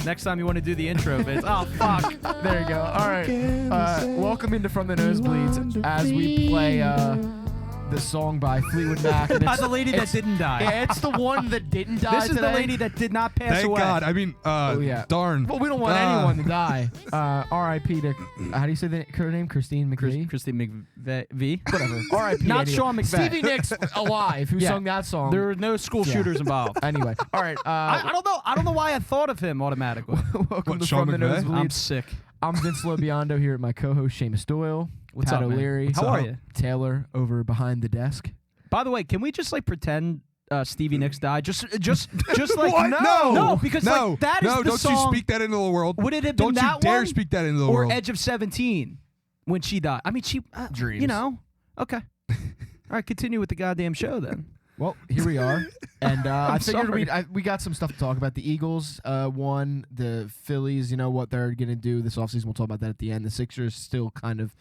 Next time you want to do the intro, Vince. Oh, fuck. There you go. All right. Welcome into From the Nosebleeds as we play the song by Fleetwood Mac. And By the lady that didn't die. Yeah, it's the one that didn't die This is today. the lady that did not pass Thank away. God. I mean, darn. Well, we don't want anyone to die. R.I.P. to, how do you say her name? Christine McVie? Christine McVie. Whatever. R.I.P. Not anyway. Sean McVie. Stevie Nicks alive, who sung that song. There were no school shooters involved. Anyway. All right. I don't know. I don't know why I thought of him automatically. Welcome to Sean From the McVie? Nosebleeds. I'm sick. I'm Vince Lobiondo here with my co-host Seamus Doyle. What's Pat up, man? O'Leary. How are you? Taylor over behind the desk. By the way, can we just like pretend Stevie Nicks died? Just like What? No, because no, like that is no, the don't song. you speak that into the world. Would it have been Don't that you dare one speak that into the or world. Edge of 17 when she died? I mean, she Dreams. You know. Okay. All right, continue with the goddamn show then. Well, here we are, and I figured sorry. we got some stuff to talk about. The Eagles won, the Phillies, you know what they're gonna do this offseason. We'll talk about that at the end. The Sixers still kind of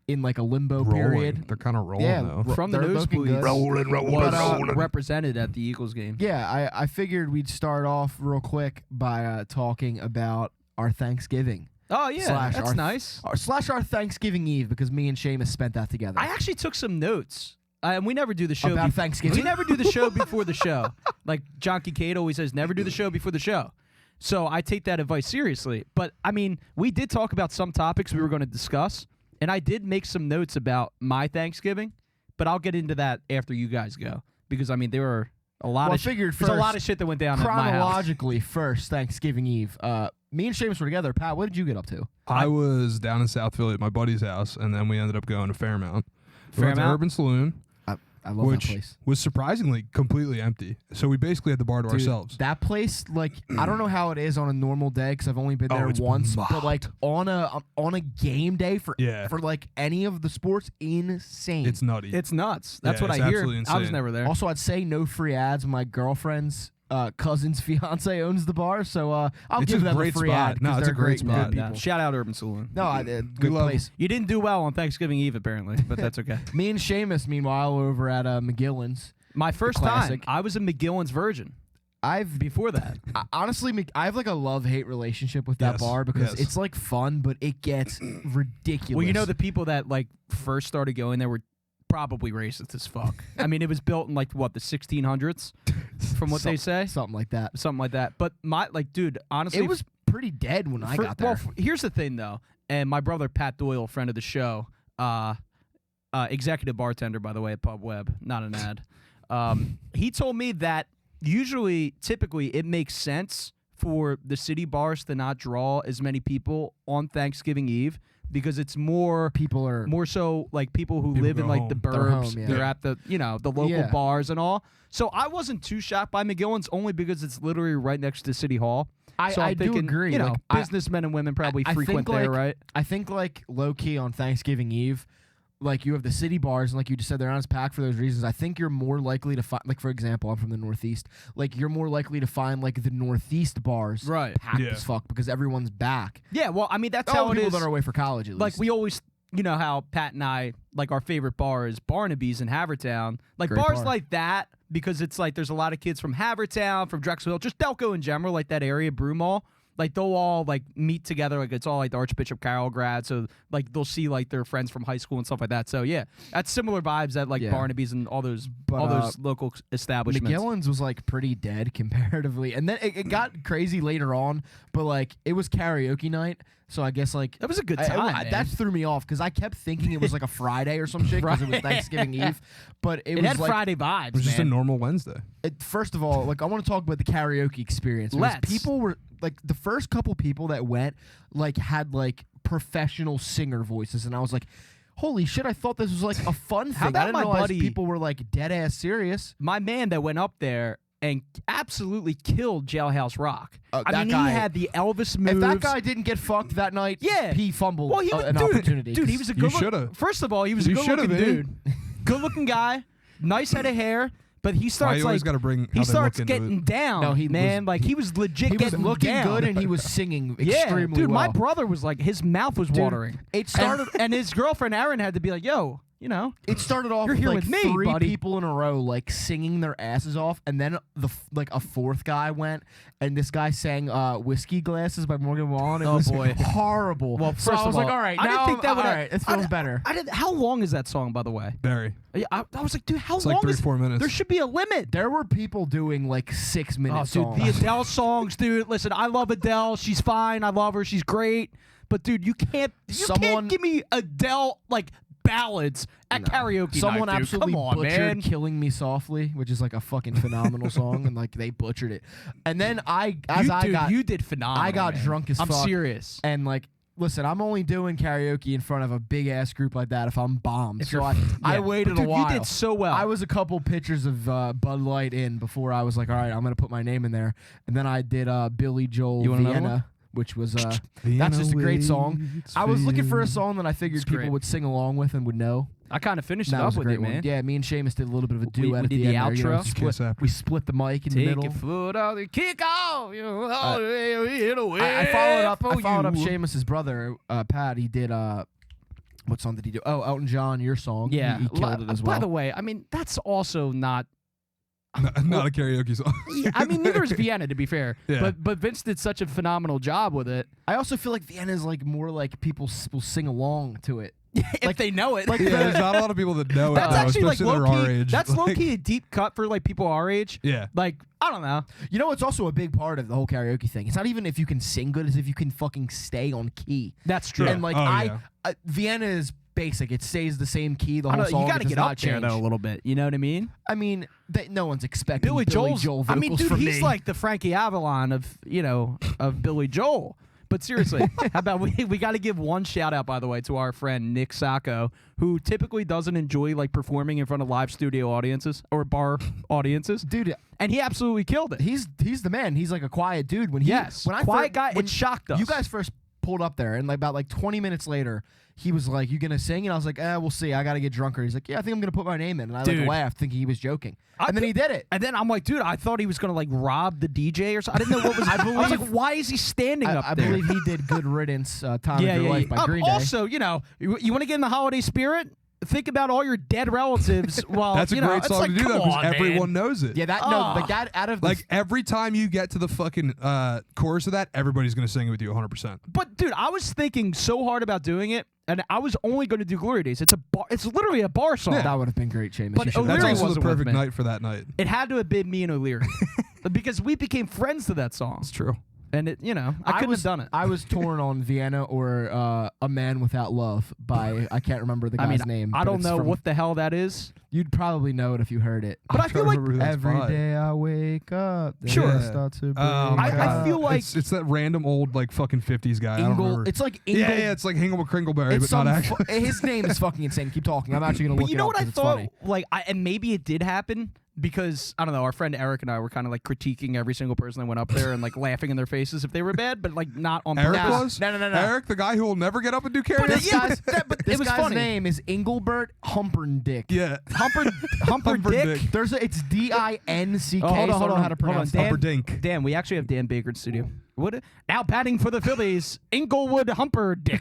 in like a limbo period. They're kind of rolling Yeah, though. From the they're looking Nosebleeds, good. Rolling, was represented at the Eagles game. Yeah, I figured we'd start off real quick by talking about our Thanksgiving. Oh yeah, Slash that's our- nice. Our Thanksgiving Eve, because me and Seamus spent that together. I actually took some notes. And we never do the show About Thanksgiving? We never do the show before the show. Like John Kincaid always says, never do the show before the show. So I take that advice seriously. But I mean, we did talk about some topics we were going to discuss, and I did make some notes about my Thanksgiving. But I'll get into that after you guys go, because I mean there were a lot Well, of I figured there's a lot first, of shit that went down at my house. chronologically first Thanksgiving Eve. Me and Seamus were together. Pat, what did you get up to? I was down in South Philly at my buddy's house, and then we ended up going to Fairmount. We went to Fairmount? Urban Saloon, I love which that place. was surprisly completely empty. So we basically had the bar to Dude, ourselves. That place, like, I don't know how it is on a normal day because I've only been there it's once. But mobbed. like on a game day for Yeah. like any of the sports, insane. It's nutty. It's nuts. That's Yeah, what it's I hear. absolutely I was insane. never there. Also, I'd say no free ads. My girlfriend's cousin's fiance owns the bar, so I'll It's give a them great a free spot. ad. No, 'cause it's they're a great spot. good Yeah, people. shout out Urban Saloon. No, good love- place. You didn't do well on Thanksgiving Eve apparently, but that's okay. Me and Seamus, meanwhile, were over at McGillen's. My first time, classic. I was a McGillen's virgin. Before that. Honestly, I have like a love-hate relationship with that Yes, bar because yes. it's like fun, but it gets ridiculous. Well, you know, the people that like first started going there were probably racist as fuck. I mean, it was built in like what, the 1600s, from what they say, something like that. something like that. But my dude, honestly, It was pretty dead when I got there. Well, here's the thing though, and my brother Pat Doyle, friend of the show, executive bartender by the way at Pub Web, not an ad. He told me that typically, it makes sense for the city bars to not draw as many people on Thanksgiving Eve because it's more so like people who People live in go like the home. They're burbs. home, yeah. They're at the the local Yeah. bars and all. So I wasn't too shocked by McGillen's only because it's literally right next to City Hall. So I I'm do thinking, agree. You know, Like, businessmen and women probably I frequent think, there, like, right? I think like low key on Thanksgiving Eve, like you have the city bars and like you just said they're not as packed for those reasons. I think you're more likely to find, like for example, I'm from the Northeast. Like you're more likely to find like the Northeast bars Right. packed Yeah. as fuck because everyone's back. Yeah, well, I mean that's All how the it people is. that are away for college at least. Like we always, you know how Pat and I like our favorite bar is Barnaby's in Havertown. Like Great bars bar. like that because it's like there's a lot of kids from Havertown, from Drexel Hill, just Delco in general, like that area, Broomall. Like they'll all like meet together, like it's all like the Archbishop Carroll grad, so like they'll see like their friends from high school and stuff like that. So yeah, that's similar vibes at like Yeah. Barnaby's and all those But, local establishments. McGillen's was like pretty dead comparatively, and then it got crazy later on. But like it was karaoke night, so I guess like That was a good time. man. that threw me off because I kept thinking it was like a Friday or some shit because it was Right. Thanksgiving Eve. But it it was had like Friday vibes, It was just a man. normal Wednesday. first of all, like I want to talk about the karaoke experience. because Let's. People were like the first couple people that went like had like professional singer voices, and I was like, holy shit! I thought this was like a fun thing. How about I didn't my realize buddy- people were like dead ass serious. My man that went up there and absolutely killed Jailhouse Rock. I That mean, guy- he had the Elvis moves. If that guy didn't get fucked that night, Yeah. he fumbled well, he was, an dude, opportunity. Dude, he was a You good shoulda. First of all, he was a You good shoulda looking been. dude. Good looking guy, nice head of hair, but he Why starts you always like got to bring how he they starts look into getting it. down. No, he man, was- like he was legit he was getting looking down. good and he was singing Yeah, extremely dude, well. my brother was like his mouth was Dude, watering. it started. And his girlfriend Erin had to be like, "Yo, you know. It started off You're with here like with me, three buddy. people in a row like singing their asses off, and then like a fourth guy went, and this guy sang "Whiskey Glasses" by Morgan Wallen. It Oh, was boy. horrible. Well, so first I was of like, all, all right, I didn't now think that would. all right, it feels better. How long is that song, by the way? Barry. I was like, dude, how It's long like 3 is? 4 minutes. There should be a limit. There were people doing like 6-minute Oh, dude, songs. the Adele songs, dude. Listen, I love Adele. She's fine. I love her. She's great. But dude, you can't give me Adele like ballads at karaoke Someone night, dude. absolutely Come on, butchered man. "Killing Me Softly," which is like a fucking phenomenal song, and like they butchered it. And then you did phenomenal. I got man. drunk as I'm fuck. serious. And like, listen, I'm only doing karaoke in front of a big ass group like that if I'm bombed. If So you're- I yeah. waited But dude, a while. You did so well. I was a couple pitchers of Bud Light in before I was like, all right, I'm gonna put my name in there. And then I did Billy Joel You want another Vienna, which was that's just a great song. I was looking for a song that I figured It's people great. would sing along with and would know. I kind of finished That it was up a with great it, one. man. Yeah, me and Seamus did a little bit of a We duet at did the the end there, you know, outro. Kiss after. we split the mic in the Take middle. your foot out the kick off. You know, I I followed up you. Seamus's brother, Pat. He did what song did he do? Oh, Elton John, Your Song. Yeah, he killed it as well. By the way, I mean that's also not. Not a karaoke song. Yeah, I mean, neither is Vienna, to be fair. Yeah. But Vince did such a phenomenal job with it. I also feel like Vienna is like more like people will sing along to it. If they know it. like Yeah, there's not a lot of people that know That's it, though, actually like especially low that are our key. age. That's Like, low key a deep cut for like people our age. Yeah. Like I don't know. You know, it's also a big part of the whole karaoke thing. It's not even if you can sing good, it's if you can fucking stay on key. That's true. Yeah. And like Oh, yeah. Vienna is basic. It stays the same key the I whole don't know, song. you got to It does get not up there change. though a little bit. You know what I mean? I mean, no one's expecting Billy Joel's. Joel I mean, vocals dude, from he's me. like the Frankie Avalon of of Billy Joel. But seriously, how about we got to give one shout out, by the way, to our friend Nick Sacco, who typically doesn't enjoy like performing in front of live studio audiences or bar audiences, dude. and he absolutely killed it. He's the man. He's like a quiet dude. When I quiet guy. It shocked us. You guys first pulled up there, and like about 20 minutes later, he was like, "You gonna sing?" And I was like, "We'll see. I gotta get drunker." He's like, "Yeah, I think I'm gonna put my name in." And I Dude. like laughed, thinking he was joking. And then he did it. And then I'm like, dude, I thought he was gonna like rob the DJ or something. I didn't know what was. I was like, why is he standing up I there? believe he did "Good Riddance," "Time of Your Life" by Green Day. Also, you want to get in the holiday spirit? Think about all your dead relatives. While That's a you know, great it's song like, to do come that because on, man. everyone knows it. Yeah, that like that out of Like every time you get to the fucking chorus of that, everybody's gonna sing it with you 100%. But dude, I was thinking so hard about doing it, and I was only going to do Glory Days. It's a bar. It's literally a bar song. that would have been great, Seamus. But You should have That's O'Leary also the wasn't with perfect me. night for that night. It had to have been me and O'Leary because we became friends to that song, It's true. and I couldn't have done it. I was torn on Vienna or "A Man Without Love" by I can't remember the guy's name. I but don't it's know from- what the hell that is. You'd probably know it if you heard it. But I feel like Every day I wake up, then Sure. I start to break I feel like it's that random old like fucking 50s guy. I don't Ingle. remember. It's like Ingle. yeah, it's like Hingle Kringleberry, It's but not some actually. his name is fucking insane. Keep talking. I'm actually gonna But look you it know up what I 'cause it's thought? funny. Like, and maybe it did happen because I don't know. Our friend Eric and I were kind of like critiquing every single person that went up there and like laughing in their faces if they were bad, but like not on Eric purpose. was? No. Eric, the guy who will never get up and do karaoke? This guy's, but this it was guy's funny. name is Engelbert Humperdinck. Yeah. Humperdick. It's D-I-N-C-K. Oh, hold on, so I don't know how to pronounce that. Humperdinck. Dan, we actually have Dan Baker in studio. What? Now batting for the Phillies, Inglewood Humperdick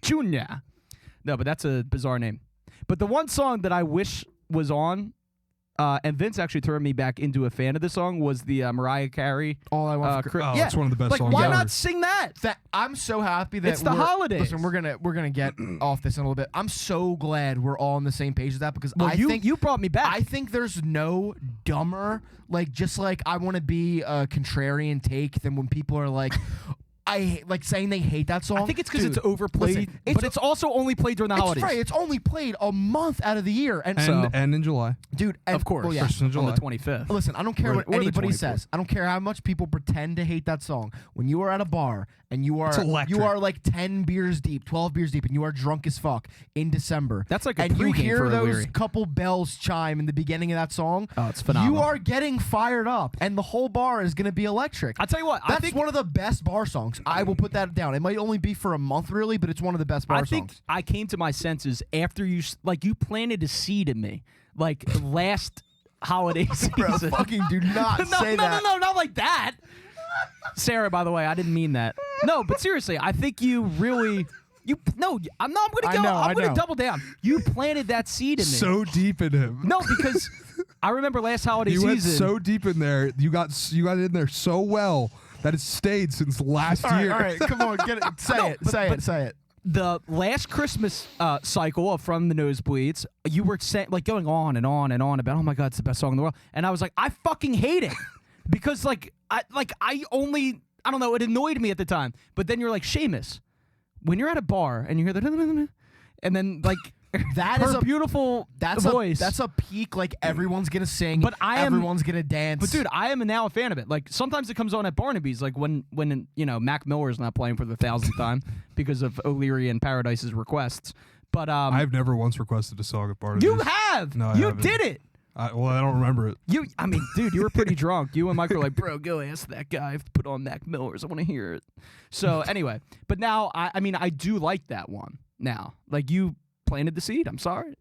Jr. No, but that's a bizarre name. But the one song that I wish was on, and Vince actually turned me back into a fan of the song, was the Mariah Carey. All I want for Chri- Oh, it's one of the best like, songs why ever. not sing that? I'm so happy that It's the we're- holidays. Listen, we're gonna get off this in a little bit. I'm so glad we're all on the same page with that because Well, I you think brought me back. I think there's no dumber just like I want to be a contrarian take than when people are like. like saying they hate that song. I think it's because Dude, it's overplayed, listen, but it's also only played during the it's holidays. right. It's only played a month out of the year, and And in July. dude, and, Of course, well, yeah. Christmas in on the July. 25th. Listen, I don't care Or- what or the anybody 24th. says. I don't care how much people pretend to hate that song. When you are at a bar and you are electric. like 10 beers deep, 12 beers deep, and you are drunk as fuck in December. That's like a and you pregame hear for those O'Leary. couple bells chime in the beginning of that song. Oh, it's phenomenal. You are getting fired up, and the whole bar is going to be electric. I'll tell you what. I That's think one of the best bar songs. I will put that down. It might only be for a month, really, but it's one of the best bar I think songs. I came to my senses after you planted a seed in me, like last holiday season. Bro, fucking do not say that. No, not like that. Sarah, by the way, I didn't mean that. No, but seriously, I think you really I'm going to go. I'm going to double down. You planted that seed in me. So deep in him. No, because I remember last holiday You season. went so deep in there. You got in there so well that it's stayed since last year. All right, come on, get it. Say it. The last Christmas cycle from the Nosebleeds, you were going on and on and on about, oh my God, it's the best song in the world, and I was like, I fucking hate it because I don't know, it annoyed me at the time. But then you're like, Seamus, when you're at a bar and you hear the and then like that her is a beautiful voice. That's a peak. Like everyone's gonna sing, but everyone's gonna dance. But dude, I am now a fan of it. Like sometimes it comes on at Barnaby's, like when Mac Miller's not playing for the 1,000th time because of O'Leary and Paradise's requests. But I've never once requested a song at Barnaby's. You have. No, you haven't. did it. I don't remember it. Dude, you were pretty drunk. You and Mike were like, bro, go ask that guy to put on Mac Miller's. I want to hear it. So anyway, but now I do like that one now. Like you planted the seed. I'm sorry,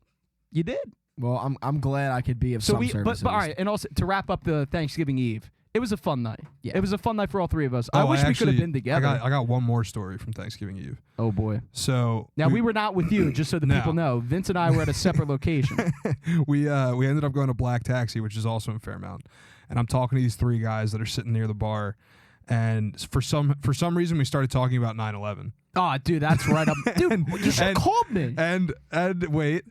you did. Well, I'm glad I could be of some service. But all right, and also to wrap up the Thanksgiving Eve, it was a fun night. Yeah, it was a fun night for all three of us. I wish we could have been together. I got one more story from Thanksgiving Eve. Oh boy. So now we were not with you, just so the people know. Vince and I were at a separate location. We ended up going to Black Taxi, which is also in Fairmount, and I'm talking to these three guys that are sitting near the bar, and for some reason we started talking about 9/11. Oh, dude, that's right up. Dude, you should have called me. And wait.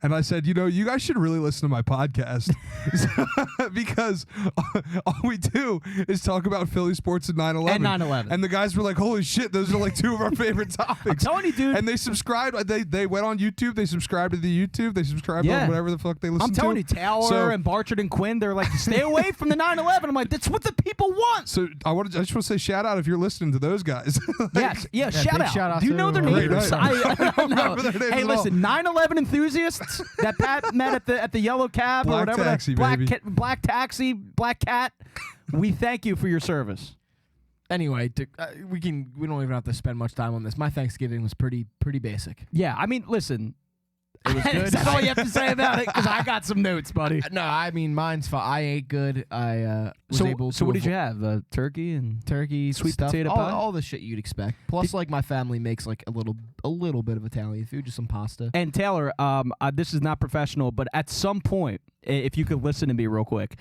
And I said, you guys should really listen to my podcast because all we do is talk about Philly sports and 9/11. And 9/11. And the guys were like, holy shit, those are like two of our favorite topics. I'm telling you, dude. And they subscribed. They went on YouTube. They subscribed to the YouTube. They subscribed on whatever the fuck they listen to. I'm telling you, Taylor and Barchard and Quinn, they're like, stay away from the 9/11. I'm like, that's what the people want. So I just want to say shout out if you're listening to those guys. Shout out. Do you know their names? I don't know. Hey, listen, 9/11 enthusiasts that Pat met at the yellow cab or whatever. Black Taxi, Black Cat. We thank you for your service. Anyway, we don't even have to spend much time on this. My Thanksgiving was pretty basic. Yeah, I mean, listen. It was good. That's all you have to say about it, because I got some notes, buddy. No, I mean, mine's fine. I ate good. I was able to. So what did you have? Turkey, sweet stuff, potato pie? all the shit you'd expect. Plus, like, my family makes like a little bit of Italian food, just some pasta. And Taylor, this is not professional, but at some point, if you could listen to me real quick,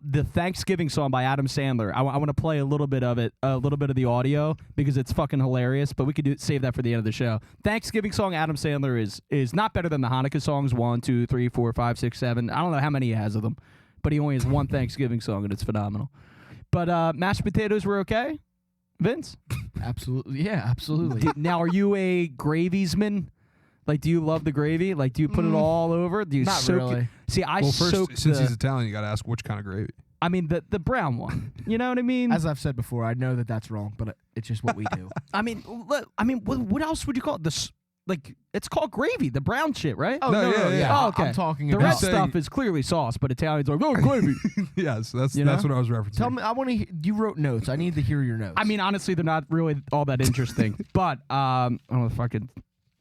the Thanksgiving song by Adam Sandler. I want to play a little bit of it, a little bit of the audio, because it's fucking hilarious. But we could save that for the end of the show. Thanksgiving song Adam Sandler is not better than the Hanukkah songs 1, 2, 3, 4, 5, 6, 7. I don't know how many he has of them, but he only has one Thanksgiving song, and it's phenomenal. But mashed potatoes were okay, Vince? Absolutely, yeah, absolutely. Now, are you a graviesman? Like, do you love the gravy? Like, do you put it all over? Do you not soak really. it? See, first, since he's Italian, you got to ask which kind of gravy. I mean, the brown one. You know what I mean? As I've said before, I know that that's wrong, but it's just what we do. I mean, what else would you call it? It's called gravy, the brown shit, right? Oh, no. Oh, okay. I'm talking the about red stuff is clearly sauce, but Italians are like, gravy. Yes, that's what I was referencing. Tell me, I want to. You wrote notes. I need to hear your notes. I mean, honestly, they're not really all that interesting. But I don't know if I could.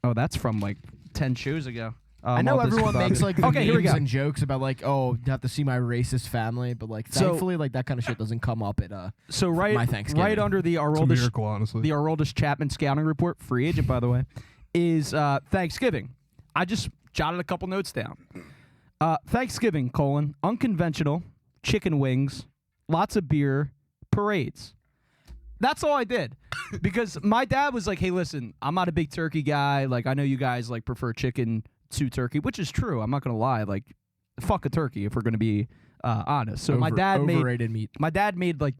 Oh, that's from like 10 shows ago. I know everyone makes like the here we memes go. and jokes about like, oh, you have to see my racist family, but like thankfully like that kind of shit doesn't come up at my Thanksgiving. Right under the It's a miracle, honestly. The Aroldis Chapman scouting report, free agent by the way, is Thanksgiving. I just jotted a couple notes down. Thanksgiving, unconventional, chicken wings, lots of beer, parades. That's all I did. Because my dad was like, hey, listen, I'm not a big turkey guy. Like, I know you guys like prefer chicken to turkey, which is true. I'm not going to lie. Like, fuck a turkey if we're going to be honest. So my dad made like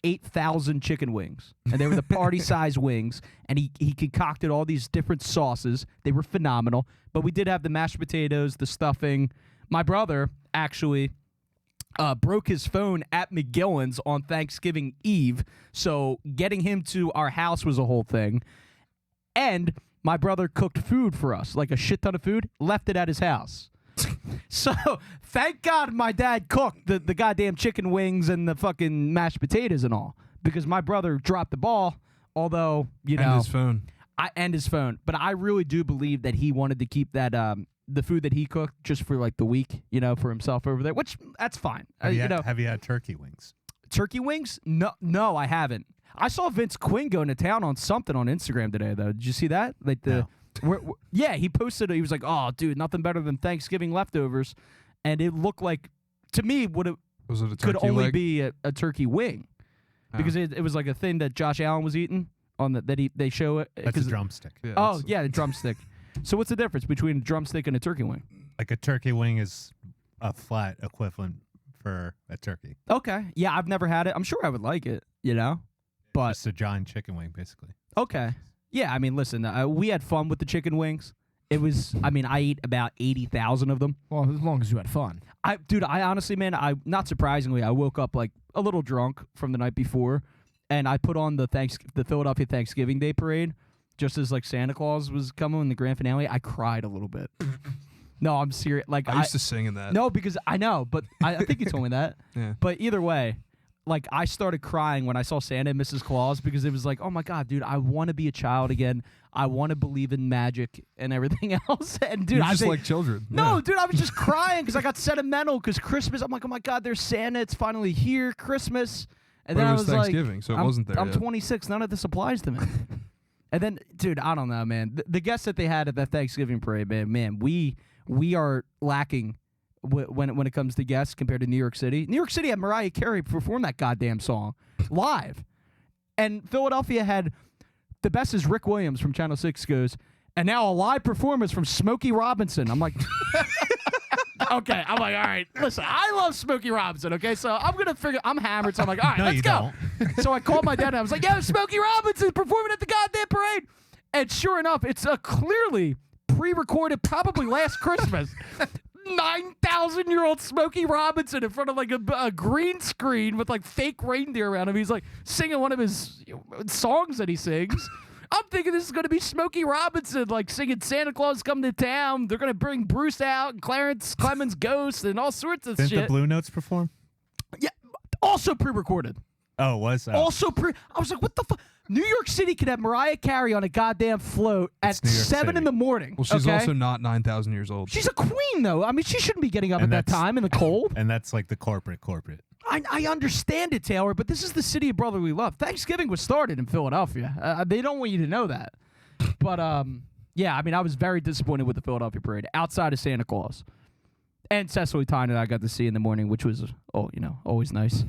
8,000 chicken wings, and they were the party size wings, and he concocted all these different sauces. They were phenomenal. But we did have the mashed potatoes, the stuffing. My brother actually broke his phone at McGillen's on Thanksgiving Eve, so getting him to our house was a whole thing. And my brother cooked food for us, like a shit ton of food, left it at his house. So thank God my dad cooked the goddamn chicken wings and the fucking mashed potatoes and all, because my brother dropped the ball, although, you know. And his phone. And his phone. But I really do believe that he wanted to keep that the food that he cooked just for like the week, you know, for himself over there, which that's fine. Have you had turkey wings? Turkey wings? No, I haven't. I saw Vince Quinn going to town on something on Instagram today, though. Did you see that? Like No. yeah, he posted. He was like, "Oh, dude, nothing better than Thanksgiving leftovers," and it looked like, to me, what it Was it a could turkey only leg? be a turkey wing, because it was like a thing that Josh Allen was eating on they show it. That's a drumstick. Yeah, Oh it's- yeah, the drumstick. So what's the difference between a drumstick and a turkey wing? Like a turkey wing is a flat equivalent for a turkey. Okay, yeah, I've never had it. I'm sure I would like it, you know. But Just a giant chicken wing, basically. okay, yeah. I mean, listen, we had fun with the chicken wings. It was, I mean, I ate about 80,000 of them. Well, as long as you had fun. Dude, I honestly, man, not surprisingly, I woke up like a little drunk from the night before, and I put on the Philadelphia Thanksgiving Day parade just as like Santa Claus was coming in the grand finale. I cried a little bit. No, I'm serious. Like I used to sing in that. no, because I know, but I think you told me that. Yeah. But either way, like I started crying when I saw Santa and Mrs. Claus because it was like, oh my God, dude, I want to be a child again. I want to believe in magic and everything else. And dude, You're I just think, like children. no, Yeah. dude, I was just crying because I got sentimental because Christmas. I'm like, oh my God, there's Santa. It's finally here, Christmas. And But then it I was was like, Thanksgiving, so it wasn't there I'm yet. 26. None of this applies to me. And then, dude, I don't know, man. The guests that they had at that Thanksgiving parade, man, we are lacking when it comes to guests compared to New York City. New York City had Mariah Carey perform that goddamn song live, and Philadelphia had the best is Rick Williams from Channel 6 goes, and now a live performance from Smokey Robinson. I'm like, okay. I'm like, all right, listen, I love Smokey Robinson, okay? So I'm hammered, so I'm like, all right, No, let's you go. So I called my dad, and I was like, yo, Smokey Robinson performing at the goddamn parade. And sure enough, it's a clearly pre-recorded, probably last Christmas. 9,000-year-old Smokey Robinson in front of like a green screen with like fake reindeer around him. He's like singing one of his songs that he sings. I'm thinking this is going to be Smokey Robinson, like singing Santa Claus Come to Town. They're going to bring Bruce out and Clarence Clemens Ghost and all sorts of Didn't shit. the Blue Notes perform? Yeah, also pre-recorded. Oh, it was? Oh. Also I was like, what the fuck? New York City could have Mariah Carey on a goddamn float at It's New York 7 City. in the morning. Well, she's okay? also not 9,000 years old. She's a queen, though. I mean, she shouldn't be getting up And at that that's- time in the cold. And that's like the corporate. I understand it, Taylor, but this is the city of brotherly love. Thanksgiving was started in Philadelphia. They don't want you to know that. But, yeah, I mean, I was very disappointed with the Philadelphia parade outside of Santa Claus. And Cecily Tynan I got to see in the morning, which was, always nice.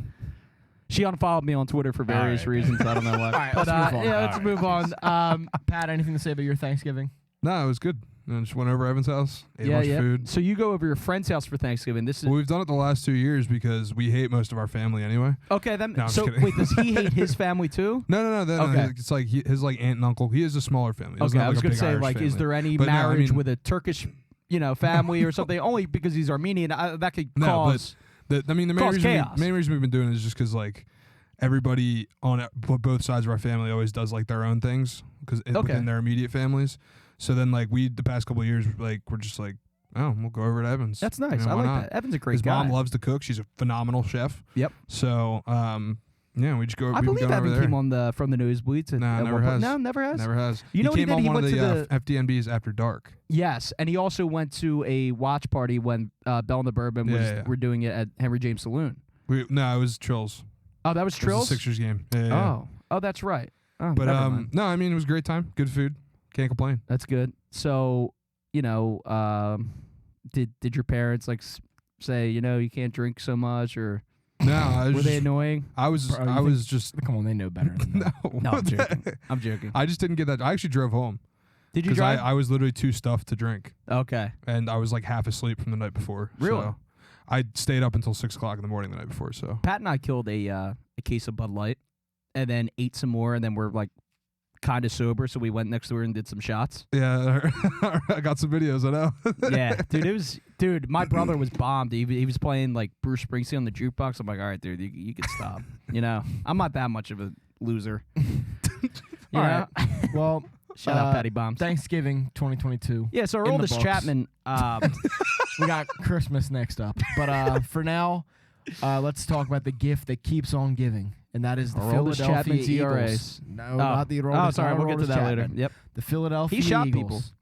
She unfollowed me on Twitter for various right. reasons. I don't know why. All right, but, let's move on. Yeah, let's All move on. Pat, anything to say about your Thanksgiving? No, it was good. And just went over Evan's house, ate a Yeah, bunch yeah. of food. So you go over your friend's house for Thanksgiving. This is Well, we've done it the last 2 years because we hate most of our family anyway. okay. Then No, I'm so just kidding. wait, does he hate his family too? No. Okay. It's like his like aunt and uncle. He is a smaller family. He doesn't Okay, have, I was like, a gonna big say Irish like, is family. there any But no, I marriage mean- with a Turkish, family or something? Only because he's Armenian, that could No, cause. The main Cause reason chaos. main reason we've been doing it is just because like everybody on both sides of our family always does like their own things because within their immediate families. So then like the past couple of years we're just like, oh, we'll go over to Evans. That's nice. You know, I why like not? that. Evan's a great His guy. mom loves to cook. She's a phenomenal chef. Yep. So yeah, we just go. I we've been believe going over Evan there. came on from the Nosebleeds. Nah, at never one point. has. No, never has. Never has. You know what he came did? on He one went of to the FDNBs after dark. Yes, and he also went to a watch party when Bell and the Bourbon were doing it at Henry James Saloon. No, it was Trills. Oh, that was It was Trills. the Sixers game. Yeah. Oh, that's right. Oh, But never mind. no, I mean it was a great time. Good food. Can't complain. That's good. So, did your parents like say, you can't drink so much, or No, I was were they annoying? I was Bro, you I think- was just Come on, they know better than that. no. No, I'm joking. I'm joking. I just didn't get that. I actually drove home Did you because drive? I was literally too stuffed to drink, Okay. and I was like half asleep from the night before. Really? So I stayed up until 6 o'clock in the morning the night before. So Pat and I killed a case of Bud Light, and then ate some more, and then we're like kind of sober, so we went next door and did some shots. yeah, I got some videos. I know. Yeah, dude. My brother was bombed. He was playing like Bruce Springsteen on the jukebox. I'm like, all right, dude, you can stop. I'm not that much of a loser. All right. Well, Shout out Patty Bombs. Thanksgiving 2022. Yeah, so our in the oldest books. Chapman. We got Christmas next up. But for now, let's talk about the gift that keeps on giving. And that is the Our oldest Philadelphia Chapman's Eagles. ERAs. No, not the oldest. Oh, sorry, not we'll our get to oldest that later. Chapman. Yep. The Philadelphia He shot Eagles.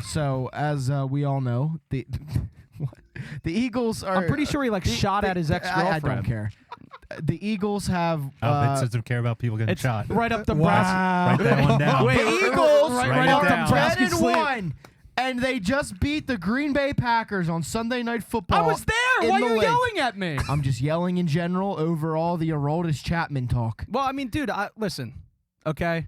So, as we all know, the Eagles are. I'm pretty sure he like shot at his ex-girlfriend. I don't care. the Eagles have. Vince doesn't care about people getting It's shot. right up the Write that one down. Wait, The Eagles Write it are down. 10-1, and they just beat the Green Bay Packers on Sunday Night Football. I was there. in Why the are you lake. yelling at me? I'm just yelling in general over all the Aroldis Chapman talk. Well, I mean, dude, listen, okay?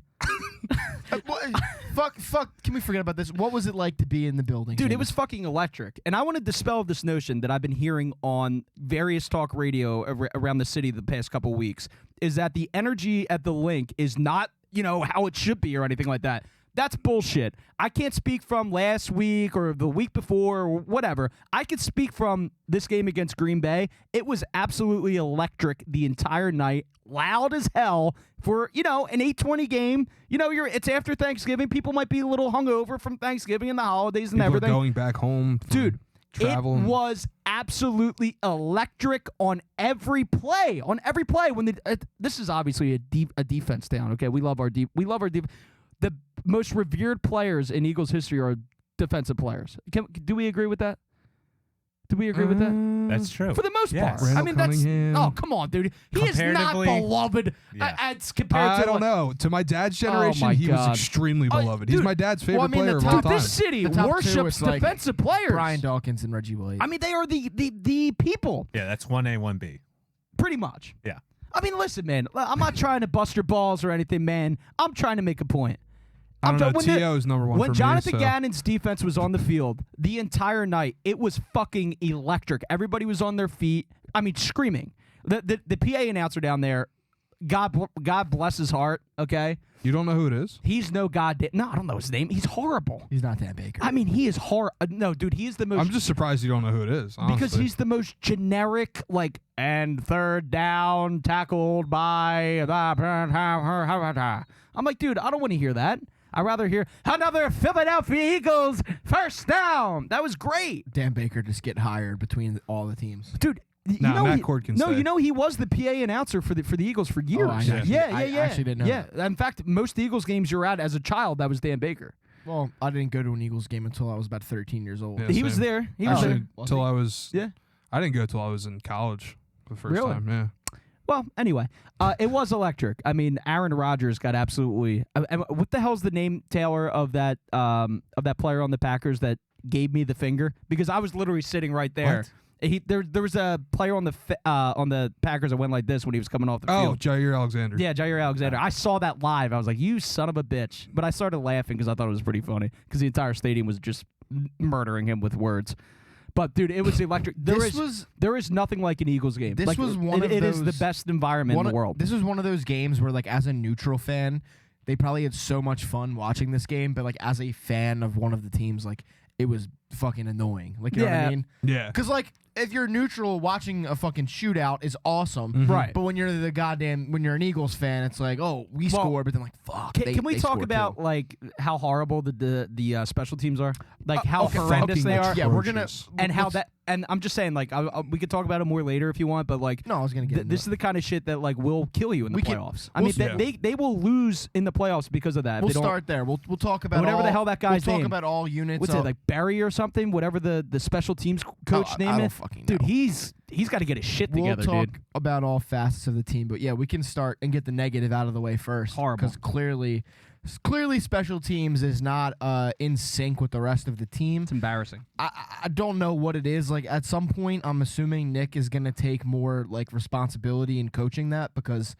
Fuck. Can we forget about this? What was it like to be in the building? Dude, it Seamus? was fucking electric. And I want to dispel this notion that I've been hearing on various talk radio around the city the past couple weeks, is that the energy at the link is not, how it should be or anything like that. That's bullshit. I can't speak from last week or the week before or whatever. I can speak from this game against Green Bay. It was absolutely electric the entire night, loud as hell for, an 8:20 game. It's after Thanksgiving. People might be a little hungover from Thanksgiving and the holidays and People are everything. going back home. from Dude, travel. it was absolutely electric on every play. On every play. This is obviously a defense down. Okay, we love our defense. The most revered players in Eagles history are defensive players. Do we agree with that? Do we agree with that? That's true. For the most Yes. part. I Randall mean, that's. Cunningham. Oh, come on, dude. He is not Comparatively, beloved yeah. as compared I to. don't know. To my dad's generation, my he God. was extremely Oh, beloved. dude. He's my dad's favorite Well, I mean, player the of all top- Dude, time. this city The top two, worships it's like defensive players. Brian Dawkins and Reggie White. I mean, they are the people, Yeah, that's 1A, 1B. pretty much. Yeah. I mean, listen, man. I'm not trying to bust your balls or anything, man. I'm trying to make a point. I don't know. when T.O. is number one When for Jonathan me. So. Gannon's defense was on the field the entire night, it was fucking electric. Everybody was on their feet. I mean, screaming. The PA announcer down there, God bless his heart. Okay, You don't know who it is? he's no goddamn. No, I don't know his name. He's horrible. He's not Dan Baker. I mean, he is no, dude. He is the most. I'm just surprised you don't know who it is. Honestly. because he's the most generic, like, and third down tackled by the. I'm like, dude, I don't want to hear that. I'd rather hear another Philadelphia Eagles first down. That was great, Dan Baker just get hired between all the teams. dude. Nah, Matt Cord can stay. he was the PA announcer for the Eagles for years. I actually- yeah. I actually didn't know Yeah, in fact, most Eagles games you're at as a child, that was Dan Baker. Well, I didn't go to an Eagles game until I was about 13 years old. Yeah. He was same. there. He was Actually, there. Was till he? I was. Yeah. I didn't go till I was in college for the first Really? time. Yeah. Well, anyway, it was electric. I mean, Aaron Rodgers got absolutely. What the hell's the name, Taylor, of that player on the Packers that gave me the finger? Because I was literally sitting right there. What? There was a player on the Packers that went like this when he was coming off the Oh, field. Jair Alexander. Yeah, Jair Alexander. I saw that live. I was like, "You son of a bitch!" But I started laughing because I thought it was pretty funny because the entire stadium was just murdering him with words. But dude, it was electric. There is nothing like an Eagles game. This Like, was one of it is the those- best environment in the world. This was one of those games where, like, as a neutral fan, they probably had so much fun watching this game, but like as a fan of one of the teams, like it was fucking annoying. Like, you know what Yeah. I mean? Yeah. Because like if you're neutral, watching a fucking shootout is awesome. Mhm. Right. But when you're when you're an Eagles fan, it's like, oh, we Well, scored, but then like, fuck. Can we they talk scored about too. like how horrible the special teams are? Like how okay, horrendous fucking they are, Yeah, we're gonna atrocious. and how let's- that. And I'm just saying, like, we could talk about it more later if you want, but like, No, I was gonna get into this it. is the kind of shit that like will kill you in the We can- playoffs. I we'll mean, s- they will lose in the playoffs because of that. We'll They don't- start there. We'll talk about Whatever the all- hell that guy's We'll talk name. about all units. What's it like, Barry or something? Whatever the special teams coach I name don't is. fucking Dude, know. he's got to get his shit We'll together, talk dude. about all facets of the team, but yeah, we can start and get the negative out of the way first. Horrible. Because clearly special teams is not in sync with the rest of the team. It's embarrassing. I don't know what it is. Like at some point, I'm assuming Nick is gonna take more like responsibility in coaching that because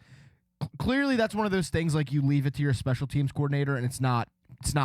clearly that's one of those things like you leave it to your special teams coordinator and it's not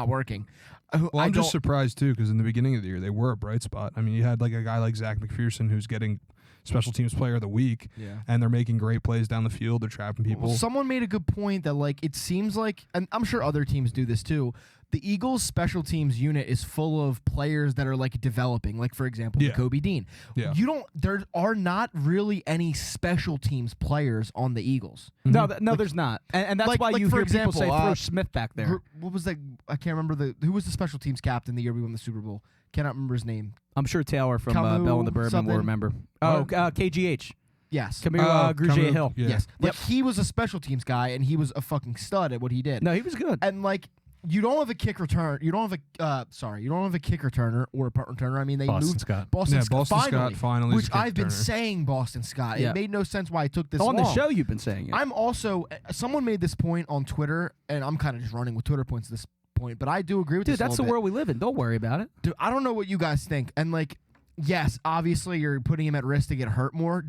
working. Well, I'm just don't- surprised too because in the beginning of the year they were a bright spot. I mean, you had like a guy like Zach McPherson who's getting special teams player of the week, yeah. and they're making great plays down the field. They're trapping people. Well, someone made a good point that like it seems like, and I'm sure other teams do this too. The Eagles special teams unit is full of players that are like developing. Like for example, Yeah. Kobe Dean. Yeah. There are not really any special teams players on the Eagles. No, Mhm. no, there's not, and that's like- why like, you for hear people example, say throw Smith back there. What was that? I can't remember who was the special teams captain the year we won the Super Bowl. Cannot remember his name. I'm sure Taylor from Camus Bell and the Bourbon something? will remember. Oh, What? KGH. Yes. Kamir Camus- Grugier Hill. Yeah. Yes. Like Yep. he was a special teams guy and he was a fucking stud at what he did. No, he was good. And like you don't have a kick return. You don't have a you don't have a kick returner or a punt returner. I mean, they Boston moved Scott. Boston Scott finally, which I've been saying Boston Scott. Yeah. It made no sense why it took this on long. the show you've been saying it. I'm also someone made this point on Twitter, and I'm kind of just running with Twitter points at this point, but I do agree with Dude, this. a that's the little world we live in. Don't worry about it. bit. Dude, I don't know what you guys think, and like, yes, obviously you're putting him at risk to get hurt more.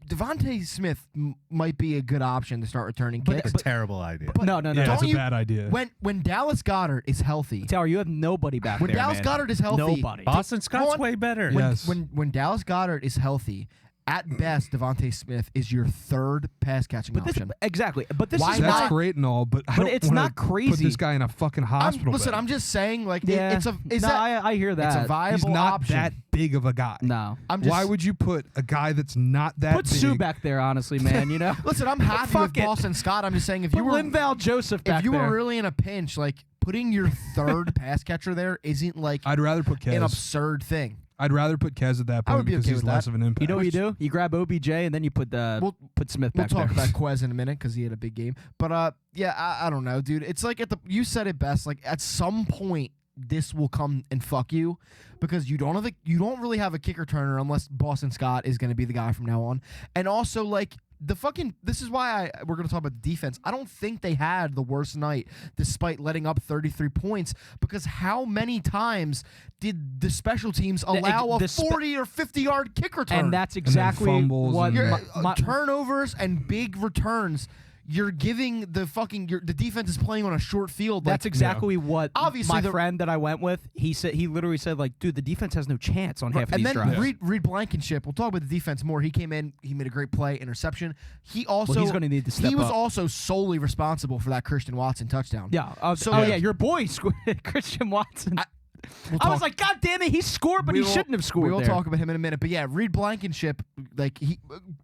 Devontae Smith might be a good option to start returning But- kicks. It's a terrible idea. but No. Yeah, that's Don't a you- bad idea. When Dallas Goddard is healthy, Tower, you have nobody back when there, Dallas man. Goddard is healthy, Nobody. Boston Scott's Hold on. way better. Yeah. Yes. when Dallas Goddard is healthy, at best Devontae Smith is your third pass catching But this, option. exactly. But this Why is That's why. great and all, but I But don't it's wanna not Put crazy. this guy in a fucking hospital. Listen, bed. I'm just saying, like, Yeah. is no, that I hear it's a that. viable He's not option. that big of a guy. No. I'm just, Why would you put a guy that's not that Put big? Sue back there, honestly, man. You know. Listen, I'm happy Fuck with it. Boston Scott. I'm just saying, if Put you were Linval Joseph back if you there. were really in a pinch, like putting your third pass catcher there isn't like I'd rather put an Kez. absurd thing. I'd rather put Kez at that I would point be because okay he's with less that. of an impact. You know what you do? You grab OBJ and then you put put Smith We'll back talk there. about Quez in a minute because he had a big game. But yeah, I don't know, dude. It's like you said it best. Like at some point, this will come and fuck you because you don't really have a kick returner unless Boston Scott is going to be the guy from now on. And also, like, this is why we're going to talk about the defense. I don't think they had the worst night despite letting up 33 points because how many times did the special teams allow a 40 or 50-yard kick return? And that's exactly fumbles what and- Your, my- turnovers and big returns. You're giving the defense is playing on a short field. That's exactly what Obviously my the- friend that I went with. He literally said, like, dude, the defense has no chance on half of and these then drives. Reed Blankenship. We'll talk about the defense more. He came in. He made a great play, interception. He also Well, he's going to need to step he was up. also solely responsible for that Christian Watson touchdown. Yeah. So, oh like- yeah, your boy Christian Watson. We'll I was talk- like, God damn it, he scored, but we he will- shouldn't have scored. We will there. talk about him in a minute. But yeah, Reed Blankenship, like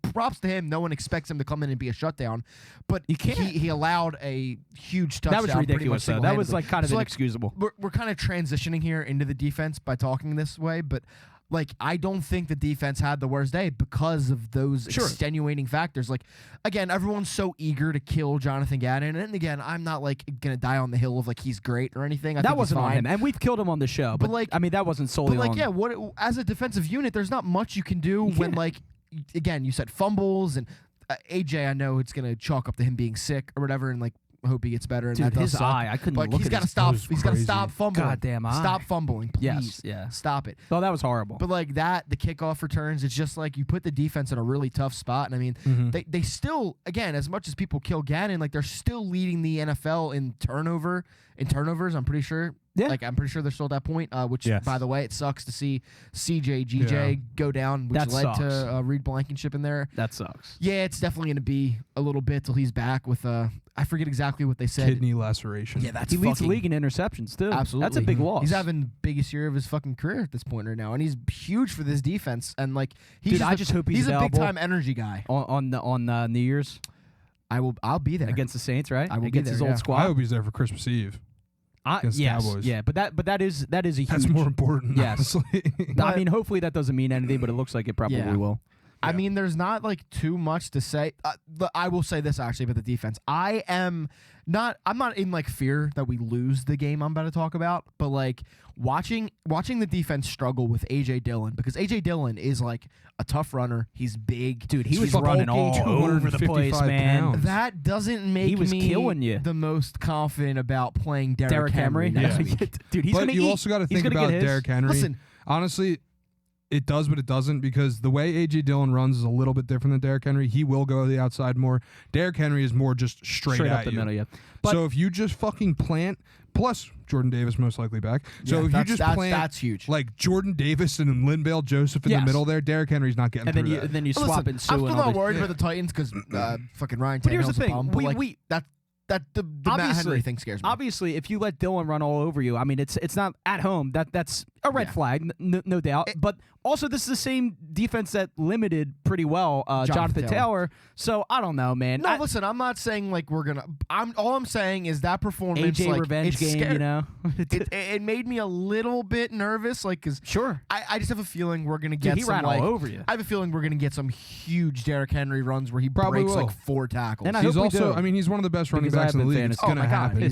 props to him. No one expects him to come in and be a shutdown, but You can't. He allowed a huge touchdown. That was pretty ridiculous, much though. That was single-handedly. like kind of So, like, inexcusable. we're kind of transitioning here into the defense by talking this way, but like I don't think the defense had the worst day because of those Sure. extenuating factors. Like again, everyone's so eager to kill Jonathan Gannon, and again, I'm not like gonna die on the hill of like he's great or anything. I That think he's wasn't on fine. him, and we've killed him on the show. But like- I mean, that wasn't solely But like, on. yeah, what as a defensive unit, there's not much you can do when can't. like again you said fumbles and AJ. I know it's gonna chalk up to him being sick or whatever, and like I hope he gets better. And Dude, that does his suck. eye, I couldn't But look he's at got to his stop. was He's got to crazy. stop fumbling. Goddamn eye. Stop fumbling, please. Yes, yeah. Stop it. Oh, that was horrible. But like that, the kickoff returns, it's just like you put the defense in a really tough spot. And I mean, Mhm. they still, again, as much as people kill Gannon, like they're still leading the NFL in turnovers, I'm pretty sure. Yeah. Like I'm pretty sure they're still at that point. Which Yes. by the way, it sucks to see GJ Yeah. go down, which That led sucks. to Reed Blankenship in there. That sucks. Yeah, it's definitely gonna be a little bit till he's back with I forget exactly what they said. Kidney laceration. Yeah, that's He leads the fucking- league in interceptions too. Absolutely. That's a big loss. He's having the biggest year of his fucking career at this point right now, and he's huge for this defense. And like, he's Dude, I just hope he's a big available. time energy guy. on New Year's I'll be there. against the Saints, right? I will be against there, his yeah. old I squad. hope he's there for Christmas Eve. against the yes, Cowboys. yeah, but that is a huge. That's more important. Yes. Honestly. I mean, hopefully that doesn't mean anything, but it looks like it probably Yeah. will. I Yeah. mean, there's not like too much to say. I will say this actually about the defense. I'm not in like fear that we lose the game I'm about to talk about, but like watching the defense struggle with AJ Dillon, because AJ Dillon is like a tough runner. He's big. Dude, he He's was running all bulky, over the place, 255 man. pounds. That doesn't make He was me killing you. the most confident about playing Derrick Henry, next Yeah. week. dude, he's but gonna you eat. also got to He's think gonna about get his. Derrick Henry. Listen, Honestly, it does, but it doesn't, because the way A.J. Dillon runs is a little bit different than Derrick Henry. He will go to the outside more. Derrick Henry is more just straight up at the you. middle, yeah. But So if you just fucking plant, plus Jordan Davis most likely back. So yeah, if you that's- just plant that's huge. like Jordan Davis and Linval Joseph in Yes. the middle there, Derrick Henry's not getting and then through you that. and then you Listen, swap in Sue I'm still and all not this. worried about the Titans because fucking Ryan But here's the Tannehill's a thing: bum. But like we the Matt obviously- Henry thing scares me. obviously, if you let Dillon run all over you, I mean, it's not at home. That's a red Yeah. flag, no doubt. But also, this is the same defense that limited pretty well Jonathan Taylor. So I don't know, man. No, listen, I'm not saying like we're gonna. All I'm saying is that performance, AJ like, revenge it's game, scary. you know. It made me a little bit nervous, like, cause Sure, I just have a feeling we're gonna dude, get he some ran like. all over you. I have a feeling we're gonna get some huge Derrick Henry runs where he Probably breaks will. like 4 tackles. And I He's hope we also, do. I mean, he's one of the best running Because quarterbacks in the in league. fantasy. It's gonna happen.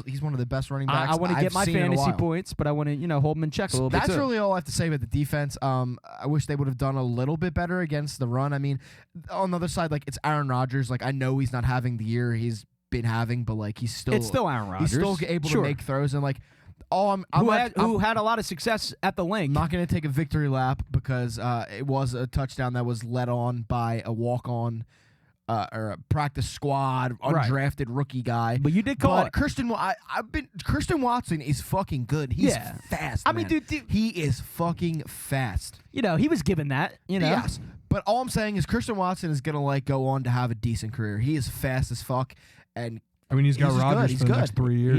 He's one of the best running backs. I want to get I've my seen in a fantasy while. points, but I want to hold them in check a little bit That's too. really all I have to say about the defense. I wish they would have done a little bit better against the run. I mean, on the other side, like it's Aaron Rodgers. Like I know he's not having the year he's been having, but like it's still Aaron Rodgers. he's still able Sure. to make throws and like who had a lot of success at the link. I'm not going to take a victory lap because it was a touchdown that was led on by a walk-on or a practice squad undrafted rookie guy. But you did call But it. Christian Watson is fucking good. He's Yeah. fast. I mean, man. dude, he is fucking fast. he was given that. Yes. But all I'm saying is Christian Watson is going to like go on to have a decent career. He is fast as fuck and I mean, he's got He's just good. Rodgers He's for the good. next 3 years.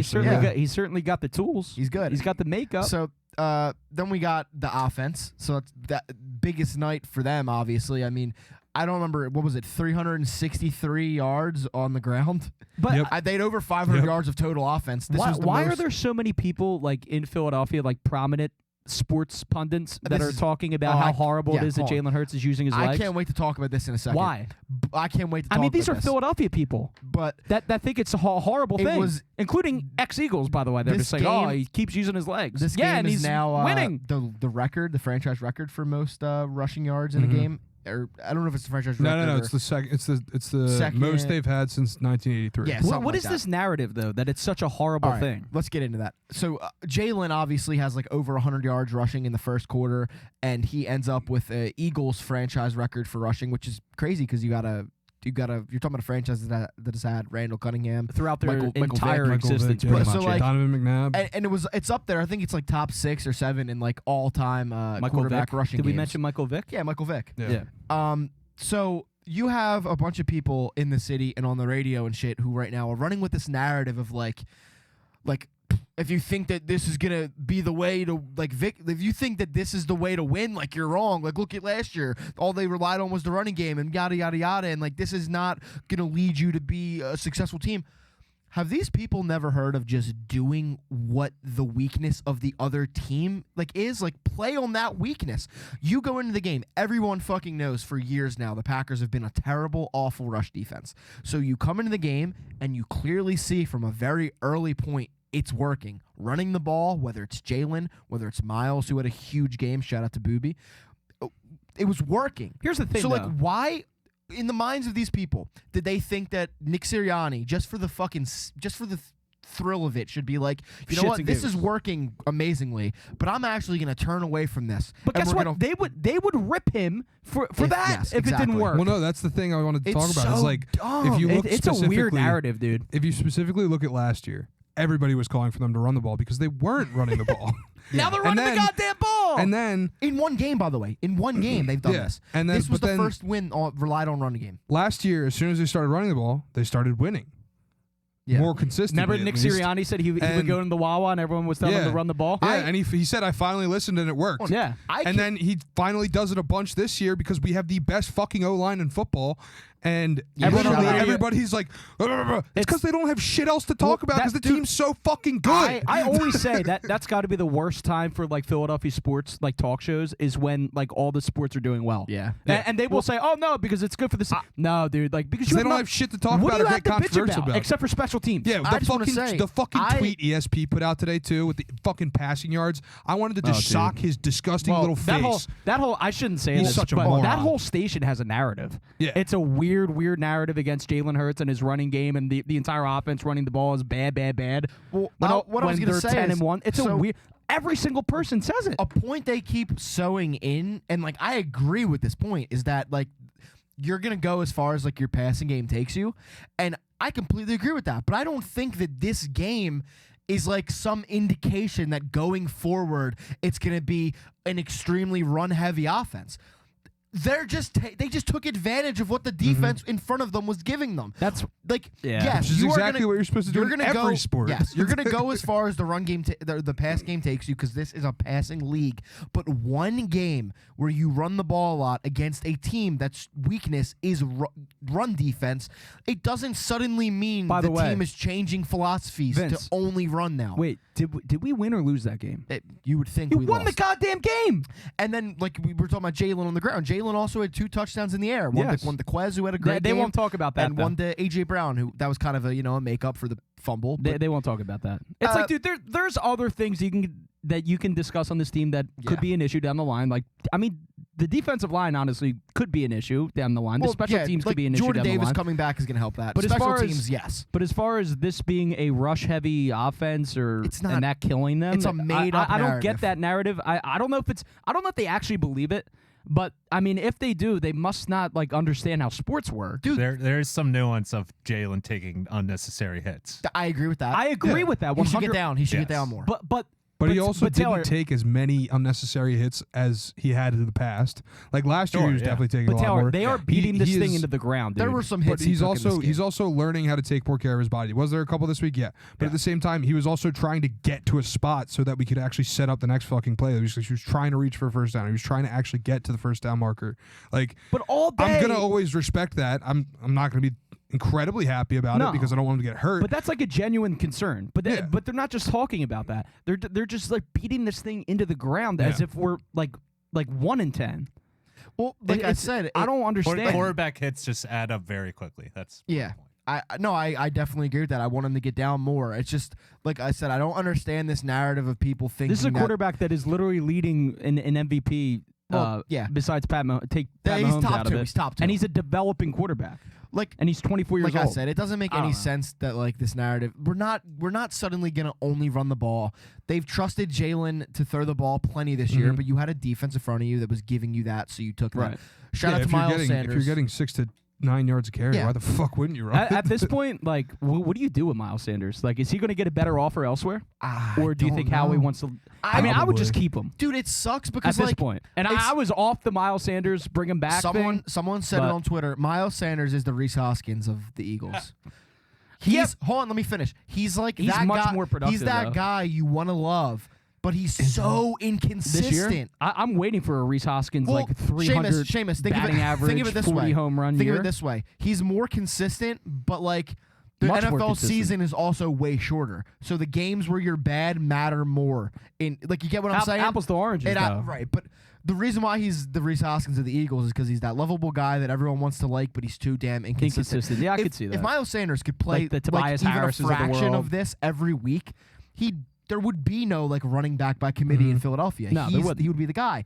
He's certainly got the tools. he's good. He's got the makeup. So then we got the offense. So it's that biggest night for them, obviously. I mean, I don't remember, what was it, 363 yards on the ground? but Yep. They had over 500 Yep. yards of total offense. This was the why are most- there so many people like in Philadelphia, like prominent sports pundits that This are is- talking about oh, how I- horrible it yeah, is that hold on. Jalen Hurts is using his I legs? can't wait to talk about this in a second. Why? I can't wait to talk I mean, these are about this. Philadelphia people But that think it's a horrible It thing, was- including ex-Eagles, by the way. They're This just like, oh, game- he keeps using his legs. this yeah, game and is he's now winning. the franchise record for most rushing yards in a Mhm. game. Or I don't know if it's the franchise record. No. or- It's the second. It's the Second- most they've had since 1983. Yeah, What something what like is that. this narrative though that it's such a horrible All right, thing? let's get into that. So Jalen obviously has like over 100 yards rushing in the first quarter, and he ends up with a Eagles franchise record for rushing, which is crazy because you're talking about a franchise that has had Randall Cunningham. Throughout their Michael Vick, entire Michael existence, Vick, pretty yeah. much. So, like- Donovan McNabb. And it's up there. I think it's like top 6 or 7 in like all time Michael quarterback Vick. rushing Did we games. mention Michael Vick? Yeah, Michael Vick. yeah. So you have a bunch of people in the city and on the radio and shit who right now are running with this narrative of like if you think that this is gonna be the way to like Vic, if you think that this is the way to win, like you're wrong. Like look at last year, all they relied on was the running game and yada yada yada, and like this is not gonna lead you to be a successful team. Have these people never heard of just doing what the weakness of the other team is? Like play on that weakness. You go into the game, everyone fucking knows for years now the Packers have been a terrible, awful rush defense. So you come into the game and you clearly see from a very early point it's working. Running the ball, whether it's Jalen, whether it's Miles, who had a huge game, shout out to Booby, it was working. Here's the thing, So though. why, in the minds of these people, did they think that Nick Sirianni, just for the thrill of it, should be like, you know Shits what, and this giggles. is working amazingly, but I'm actually going to turn away from this. But and guess we're what? gonna- They would rip him for If- that yes, if it exactly. didn't work. Well, no, that's the thing I wanted to It's talk about. Is so like dumb. if you look it's a weird specifically- narrative, dude. If you specifically look at last year, everybody was calling for them to run the ball because they weren't running the ball. Now they're And running then- the goddamn ball. And then in one game, by the way, in one game they've done Yeah, this. and then- This was but the then- first win relied on running game. last year, as soon as they started running the ball, they started winning Yeah. more consistently. Remember at Nick least. Sirianni said he would And- go into the Wawa and everyone was telling him Yeah. to run the ball? Yeah, and he said, I finally listened and it worked. Yeah. And then he finally does it a bunch this year because we have the best fucking O-line in football. And Yeah, literally shout out. everybody's like, it's because they don't have shit else to talk about that- because the dude, team's so fucking good. I always say that's got to be the worst time for like Philadelphia sports like talk shows is when like all the sports are doing well. Yeah. And they will say, "Oh no, because it's good for the no, dude, like because you they don't have shit to talk what about do or you get have to bitch controversial about. except for special teams? Yeah, I just wanna say, the fucking I- tweet ESP put out today too with the fucking passing yards. I wanted to just dude. sock his disgusting little face. that whole I shouldn't say He's this, such a but moron. that whole station has a narrative. Yeah. It's a weird narrative against Jalen Hurts and his running game, and the entire offense running the ball is bad. Well, When, what I was when going to they're say 10 is, and 1, it's so a weird. Every single person says it. a point they keep sewing in, and like I agree with this point, is that like you're gonna go as far as like your passing game takes you, and I completely agree with that. But I don't think that this game is like some indication that going forward it's gonna be an extremely run heavy offense. They're just they just took advantage of what the defense in front of them was giving them. That's Like, Yeah. yes, Which is you are exactly gonna, what you're supposed to do you're in gonna every go, sport. Yes, you're going to go as far as the run game, the pass game takes you because this is a passing league. But one game where you run the ball a lot against a team that's weakness is run defense, it doesn't suddenly mean By the way, team is changing philosophies Vince, to only run now. wait. Did we win or lose that game? You would think You we won lost. the goddamn game. And then, like we were talking about Jalen on the ground. Jalen Jalen also had 2 touchdowns in the air. One to Quez, who had a great They game. won't talk about that. And one to A.J. Brown, who that was kind of a makeup for the fumble. They won't talk about that. It's like, dude, there's other things that you can discuss on this team that could be an issue down the line. Like, I mean, the defensive line honestly could be an issue down the line. The special teams could be an issue Jordan down the Davis line. coming back is going to help that. But special as far teams, as, yes. But as far as this being a rush-heavy offense It's not, and that killing them, it's a made-up I don't narrative. get that narrative. I don't know if they actually believe it. But I mean, if they do, they must not like understand how sports work. Dude, there is some nuance of Jalen taking unnecessary hits. I agree with that. I agree with that. He should get 100 down. He should get down more. But he also Taylor, didn't take as many unnecessary hits as he had in the past. Like last year, he was definitely taking a lot Taylor, more. they are beating this thing into the ground, dude. There were some But hits. he's also learning how to take more care of his body. Was there a couple this week? Yeah. But at the same time, he was also trying to get to a spot so that we could actually set up the next fucking play. He was trying to reach for a first down. He was trying to actually get to the first down marker. Like, but all day, I'm gonna always respect that. I'm not gonna be incredibly happy about it because I don't want him to get hurt. But that's like a genuine concern. But but they're not just talking about that. They're just like beating this thing into the ground as if we're like 1 in 10. Well, like I said, I don't understand. Quarterback hits just add up very quickly. That's yeah. I definitely agree with that. I want him to get down more. It's just like I said, I don't understand this narrative of people thinking this is a quarterback that is literally leading in MVP. Besides Pat Mahomes out of it. He's top 2. And he's a developing quarterback. Like, and he's 24 years old. Like I said, it doesn't make any sense that like this narrative. We're not suddenly gonna only run the ball. They've trusted Jalen to throw the ball plenty this year, but you had a defense in front of you that was giving you that, so you took that. Shout out to Miles Sanders. If you're getting 6 to 9 yards a carry, why the fuck wouldn't you run? At this point, like, what do you do with Miles Sanders? Like, is he going to get a better offer elsewhere, or do you think Howie wants to? I mean, I would just keep him, dude. It sucks because at this point, and I was off the Miles Sanders bring him back. Someone said it on Twitter. Miles Sanders is the Reese Hoskins of the Eagles. Hold on, let me finish. He's much more productive. He's that guy you want to love. But he's so inconsistent. This year, I'm waiting for a Reese Hoskins like 300 Seamus, batting average, think of it this 40 way. home run Think year. of it this way. He's more consistent, but like the Much more NFL consistent. season is also way shorter. So the games where you're bad matter more. You get what I'm saying? Apples to oranges, though. Right, but the reason why he's the Reese Hoskins of the Eagles is because he's that lovable guy that everyone wants to like, but he's too damn inconsistent. Yeah, I could see that. If Miles Sanders could play like the Tobias even a Harrises of the fraction world. of this every week, there would be no like running back by committee in Philadelphia. No, he would be the guy.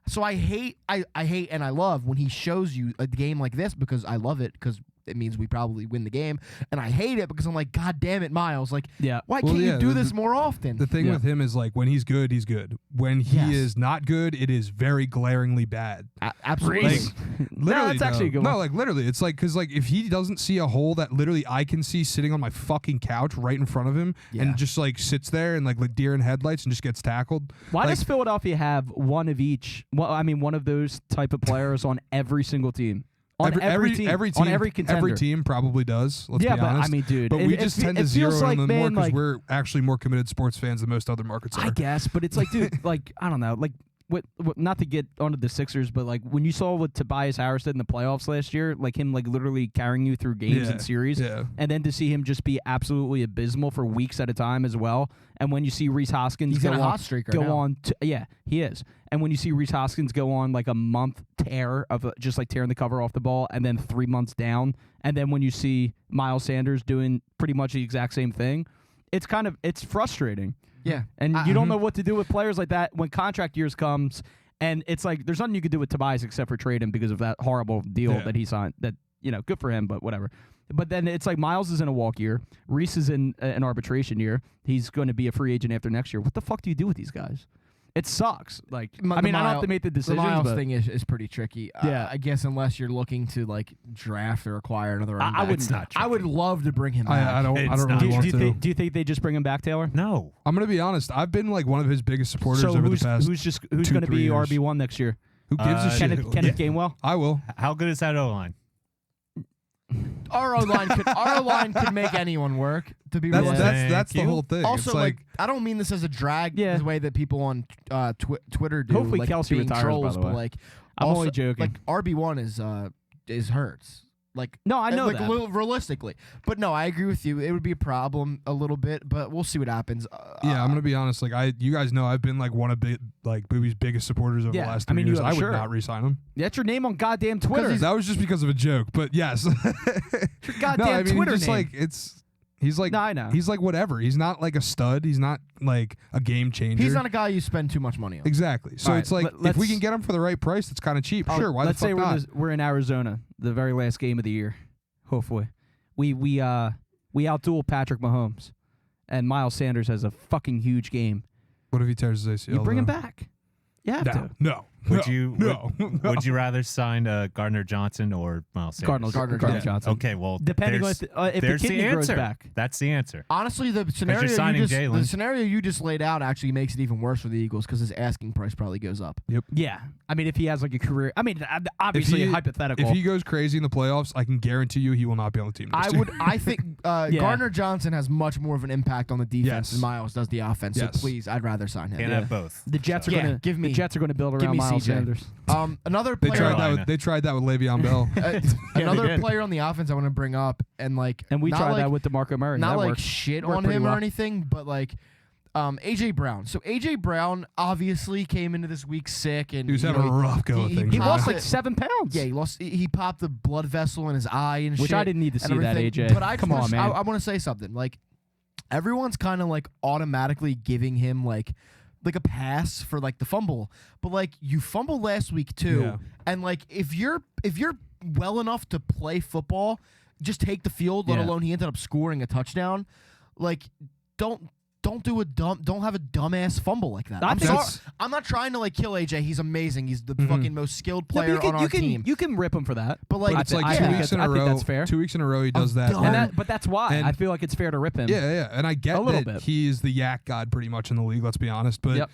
So I hate and I love when he shows you a game like this because I love it because it means we probably win the game. And I hate it because I'm like, God damn it, Miles. Like, why can't you do this more often? The thing with him is like when he's good, he's good. When he is not good, it is very glaringly bad. Absolutely. Like, literally, that's actually a good one. No, like literally, it's like because like if he doesn't see a hole that literally I can see sitting on my fucking couch right in front of him and just like sits there and like deer in headlights and just gets tackled. Why does Philadelphia have one of each? Well, I mean, one of those type of players on every single team. Every team, on every contender. Every team probably does. Let's be honest. But I mean, dude, but we just tend to zero in on them more because like, we're actually more committed sports fans than most other markets are. I guess, but it's like, dude, like I don't know, like what not to get onto the Sixers, but like when you saw what Tobias Harris did in the playoffs last year, like him like literally carrying you through games and series, and then to see him just be absolutely abysmal for weeks at a time as well. And when you see Reese Hoskins go on, he is. And when you see Reese Hoskins go on like a month tear of just like tearing the cover off the ball, and then 3 months down, and then when you see Miles Sanders doing pretty much the exact same thing, it's frustrating. Yeah. And you don't know what to do with players like that when contract years comes, and it's like there's nothing you could do with Tobias except for trade him because of that horrible deal that he signed. That good for him, but whatever. But then it's like Miles is in a walk year, Reese is in an arbitration year. He's going to be a free agent after next year. What the fuck do you do with these guys? It sucks. Like, I don't have to make the decisions. The Miles but thing is pretty tricky. I guess unless you're looking to like draft or acquire another running back. I would love to bring him back. I don't really want to. Do you think they just bring him back, Taylor? No. I'm gonna be honest. I've been like one of his biggest supporters over the past. Who's going to be RB1 next year? Who gives a shit? Kenneth Gainwell. I will. How good is that O-line? Our O-line could make anyone work. To be real, that's the whole thing. Also, it's like I don't mean this as a drag, the way that people on Twitter do. Hopefully, like, Kelsey being retires. trolls, By the way, but like I'm also, only joking. Like RB1 is Hurts. Like No, I know like that. Realistically, but no, I agree with you. It would be a problem a little bit, but we'll see what happens. Yeah, I'm gonna be honest. Like you guys know, I've been like one of Booby's biggest supporters over the Yeah, last I 2 mean, you years. have, I would sure. not re-sign him. That's your name on goddamn Twitter. That was just because of a joke, but yes. Your goddamn no, I mean, Twitter just name. like he's like No, I know. he's like whatever. He's not like a stud. He's not like a game changer. He's not a guy you spend too much money on. Exactly. So All right, it's like if let's- we can get him for the right price, that's kind of cheap. Sure, why let's the fuck say not? we're in Arizona, the very last game of the year. Hopefully, we outduel Patrick Mahomes, and Miles Sanders has a fucking huge game. What if he tears his ACL? You bring him though? back. You have No, to. no. Would no, you No. would you rather sign Gardner Johnson or Miles Sanders? Gardner Gardner Johnson. Okay, well, Depending on there's, if the there's kidney grows answer. back. That's the answer. Honestly, the signing Jalen. scenario you just laid out actually makes it even worse for the Eagles because his asking price probably goes up. Yeah, I mean, if he has like a career, I mean, obviously If he- hypothetical. If he goes crazy in the playoffs, I can guarantee you he will not be on the team. next year. I think Gardner Johnson has much more of an impact on the defense Yes. than Miles does the offense. Yes. So please, I'd rather sign him. Can't have both. the Jets are Yeah, going give me- to build give around me Miles CJ. Sanders. Another They player, tried that. Carolina. They tried that with Le'Veon Bell. another did. player on the offense I want to bring up, and like, And we not tried like, that with DeMarco Murray. not that like worked. shit Worked on pretty him well. or anything, but like, AJ Brown. So AJ Brown obviously came into this week sick, and He was you having know, a rough go of he things. He popped lost it. like 7 pounds. Yeah, he lost. He popped the blood vessel in his eye and Which shit. I didn't need to and see that, everything. AJ. But I Come just on, wanna- man. I want to say something. Like, everyone's kind of like automatically giving him like a pass for like the fumble, but like you fumbled last week too, Yeah. and like if you're well enough to play football, just take the field. Let Yeah. alone he ended up scoring a touchdown. Like, don't have a dumbass fumble like that. I I'm think sorry. that's- I'm not trying to like kill AJ. He's amazing. He's the Mhm. fucking most skilled No, but player on our team. You can rip him for that. But like, But it's like I 2 think weeks that's- in I a think row. that's fair. 2 weeks in a row he does that. done. But that's why And- I feel like it's fair to rip him. Yeah, and I get A little that bit. he is the yak god pretty much in the league. Let's be honest, but Yep.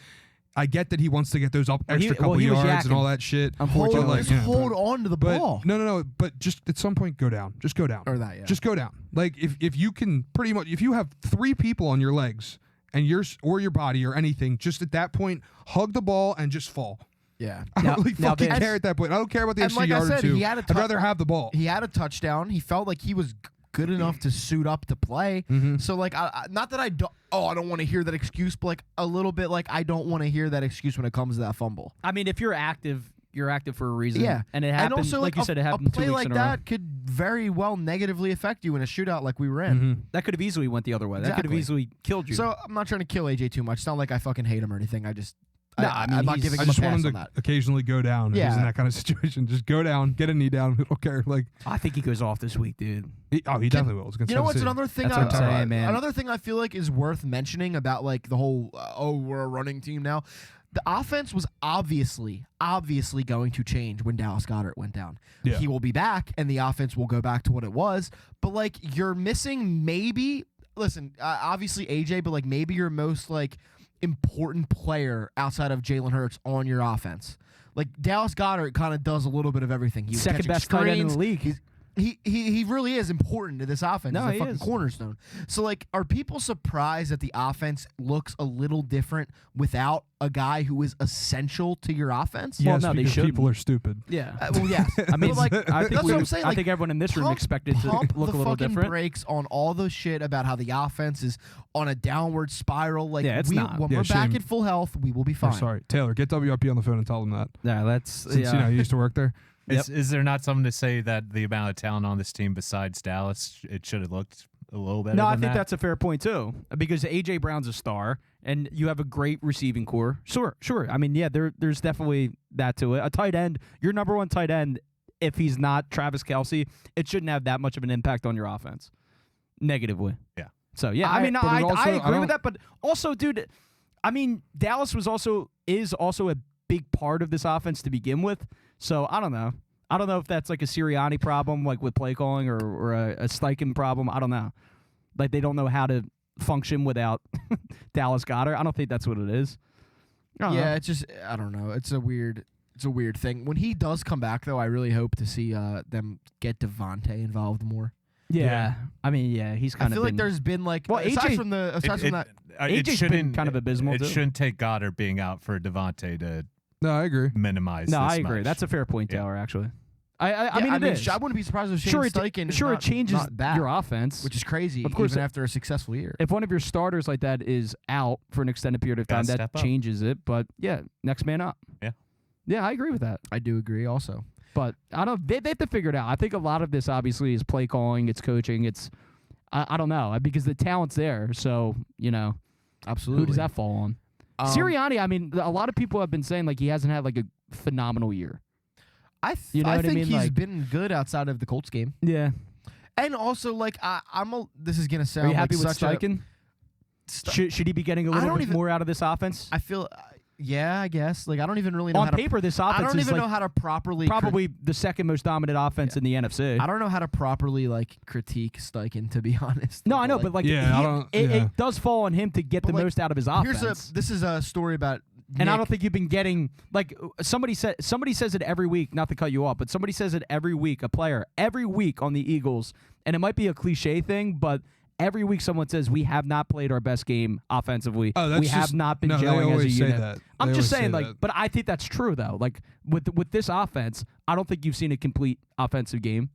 I get that he wants to get those up Well, he- extra couple well, he was yards and yakking. all that shit. Unfortunately. But, just yeah, hold on to the But ball. no. But just at some point, go down. Just go down. Or that, yeah. Just go down. Like if you can pretty much, if you have 3 people on your legs and or your body or anything, just at that point, hug the ball and just fall. Yeah. I Now- don't really now fucking Vince- care at that point. I don't care about the And extra like I yard said, or 2. he had a I'd rather have the ball. He had a touchdown. He felt like he was good enough to suit up to play. Mhm. So like, not that I don't. Oh, I don't want to hear that excuse, but like a little bit like I don't want to hear that excuse when it comes to that fumble. I mean, if you're active for a reason. Yeah, And it happened, also, like you said, it happened a 2 play weeks like in a row. that could very well negatively affect you in a shootout like we were in. Mhm. That could have easily went the other way. That could have Exactly. easily killed you. So I'm not trying to kill AJ too much. It's not like I fucking hate him or anything. I just, No, I mean, I'm not he's- giving I him just a pass want on him to that. occasionally go down. If he's in Yeah. that kind of situation. Just go down, get a knee down. I don't care. Like, I think he goes off this week, dude. he definitely will. It's against You know what's Tennessee. another thing? That's what I'm saying, man. Another thing I feel like is worth mentioning about like the whole we're a running team now. The offense was obviously going to change when Dallas Goedert went down. Yeah. He will be back, and the offense will go back to what it was. But like you're missing maybe. Listen, obviously AJ, but like maybe your most like important player outside of Jalen Hurts on your offense. Like Dallas Goedert kind of does a little bit of everything. He's Second catching best tight end in the screens. league. He really is important to this offense. No, He's a he fucking is. cornerstone. So like, are people surprised that the offense looks a little different without a guy who is essential to your offense? Well, Yes, no, they because shouldn't. people are stupid. Yeah. Well, yes. I mean, But, like, I think that's what I'm saying. I Like, think everyone in this room pump- expected to pump look the a little fucking different. brakes on all the shit about how the offense is on a downward spiral. Like, Yeah, it's not. when Yeah, we're back shame. at full health, we will be Oh, fine. sorry, Taylor. Get WRP on the phone and tell them that. Yeah, that's Since you know you used to work there. Is there not something to say that the amount of talent on this team besides Dallas, it should have looked a little better No, I than think that? that's a fair point too, because AJ Brown's a star, and you have a great receiving core. Sure. I mean, yeah, there's definitely that to it. A tight end, your number one tight end, if he's not Travis Kelce, it shouldn't have that much of an impact on your offense, negatively. Yeah. So yeah, I- I mean, but it I also- I agree don't- with that, but also, dude, I mean, Dallas is also a big part of this offense to begin with. So I don't know. I don't know if that's like a Sirianni problem, like with play calling, or a Steichen problem. I don't know. Like they don't know how to function without Dallas Goedert. I don't think that's what it is. I don't know. Yeah, it's just I don't know. It's a weird thing. When he does come back, though, I really hope to see them get Devontae involved more. Yeah. I mean, yeah, he's I kind of. feel like there's been like Well, aside AJ from that. it AJ's been shouldn't kind of abysmal, It too. shouldn't take Goddard being out for Devontae to No, I agree. minimize. No, this I agree. much. That's a fair point, Yeah. Taylor. Actually, I mean, it is. I wouldn't be surprised if Shane Sure, Steichen is it not changes bad, your offense, which is crazy. Of course, even after a successful year. if one of your starters like that is out for an extended period of time, Gotta that step up. changes it. But yeah, next man up. Yeah, I agree with that. I do agree also. But I don't. They have to figure it out. I think a lot of this obviously is play calling, it's coaching, it's I don't know, because the talent's there. So Absolutely. who does that fall on? Sirianni. I mean, a lot of people have been saying like he hasn't had like a phenomenal year. I You know what I think mean? he's Like- been good outside of the Colts game, Yeah. and also like this is gonna Are sound you happy like with such a Steichen? Should he be getting a I little don't bit even- more out of this offense? I feel I guess like I don't even really know On how paper, this to. I offense don't is even like know how to properly probably the second most dominant offense in the NFC. I don't know how to properly like critique Steichen, to be honest. No, I know, but like Yeah, I don't- it yeah. does fall on him to get But, the like, most out of his offense. this is a story about And I Nick. don't think you've been getting like somebody says it every week. Not to cut you off, but somebody says it every week. A player every week on the Eagles, and it might be a cliche thing, but every week someone says we have not played our best game offensively. Oh, that's we have just- not been no, they gelling as a always say unit. that. I'm They just always saying, say like, that. but I think that's true though. Like with this offense, I don't think you've seen a complete offensive game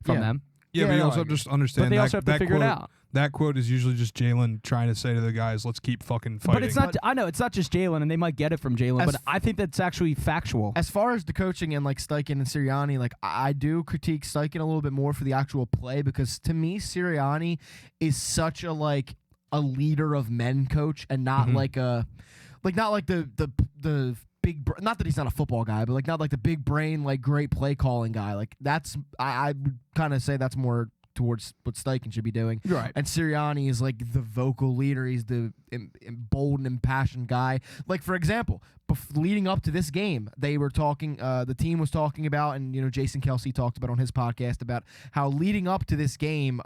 from Yeah. them. Yeah, but Yeah, you no, also I have to agree. just understand But they that, also have to that figure quote, it out. That quote is usually just Jalen trying to say to the guys, let's keep fucking fighting. But it's not. I know it's not just Jalen, and they might get it from Jalen, As but I think that's actually factual. As far as the coaching and like Steichen and Sirianni, like I do critique Steichen a little bit more for the actual play, because to me Sirianni is such a leader of men coach, and not Mhm. not like the big not that he's not a football guy, but like not like the big brain like great play calling guy. Like that's I would kind of say that's more towards what Steichen should be doing. Right. And Sirianni is like the vocal leader. He's the bold and impassioned guy. Like, for example, leading up to this game, they were talking, the team was talking about, and, Jason Kelsey talked about on his podcast about how leading up to this game,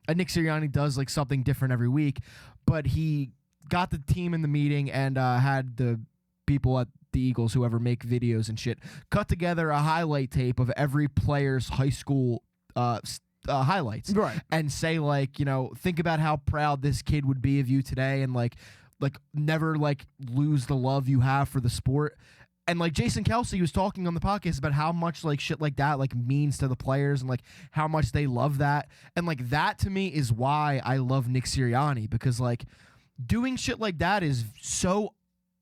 Nick Sirianni does like something different every week, but he got the team in the meeting and had the people at the Eagles, whoever make videos and shit, cut together a highlight tape of every player's high school highlights, Right. and say like, think about how proud this kid would be of you today, and like never like lose the love you have for the sport. And like Jason Kelsey was talking on the podcast about how much like shit like that like means to the players, and like how much they love that. And like that to me is why I love Nick Sirianni, because like doing shit like that is so,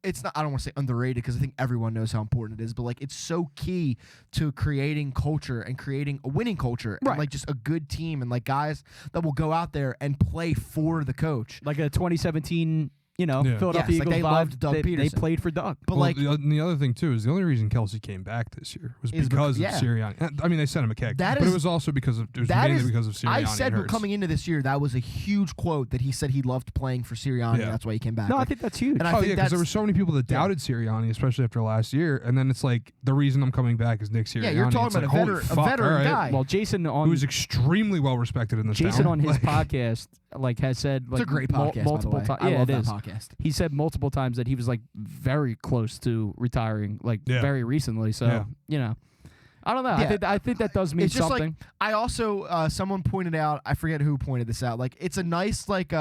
it's not, I don't want to say underrated, because I think everyone knows how important it is, but like it's so key to creating culture and creating a winning culture, Right. and like just a good team, and like guys that will go out there and play for the coach. Like a 2017, Philadelphia Yes, like Eagles they vibe. loved Doug they Peterson. played for Doug. But Well, like the other thing too is the only reason Kelsey came back this year was Is because bec- of Sirianni. I mean, they sent him a kick, That but is- it was also because of that mainly is- because of Sirianni. I and said Hurts. coming into this year, that was a huge quote that he said he loved playing for Sirianni, Yeah. and that's why he came back. No, I Like, think that's huge. and I Oh think yeah, because there that's- were so many people that yeah. doubted Sirianni, especially after last year, and then it's like the reason I'm coming back is Nick Sirianni. Yeah, you're talking It's about like, a holy veteran- a fuck, veteran all right. guy. Well, Jason who is extremely well respected in this Jason town. on his Like, podcast it's has said like a great podcast, multiple by the way. times. I Yeah, love it that is. podcast. He said multiple times that he was like very close to retiring, like Yeah. very recently. So Yeah. I don't know. Yeah. I think that does mean It's just something. like I also someone pointed out, I forget who pointed this out, like it's a nice like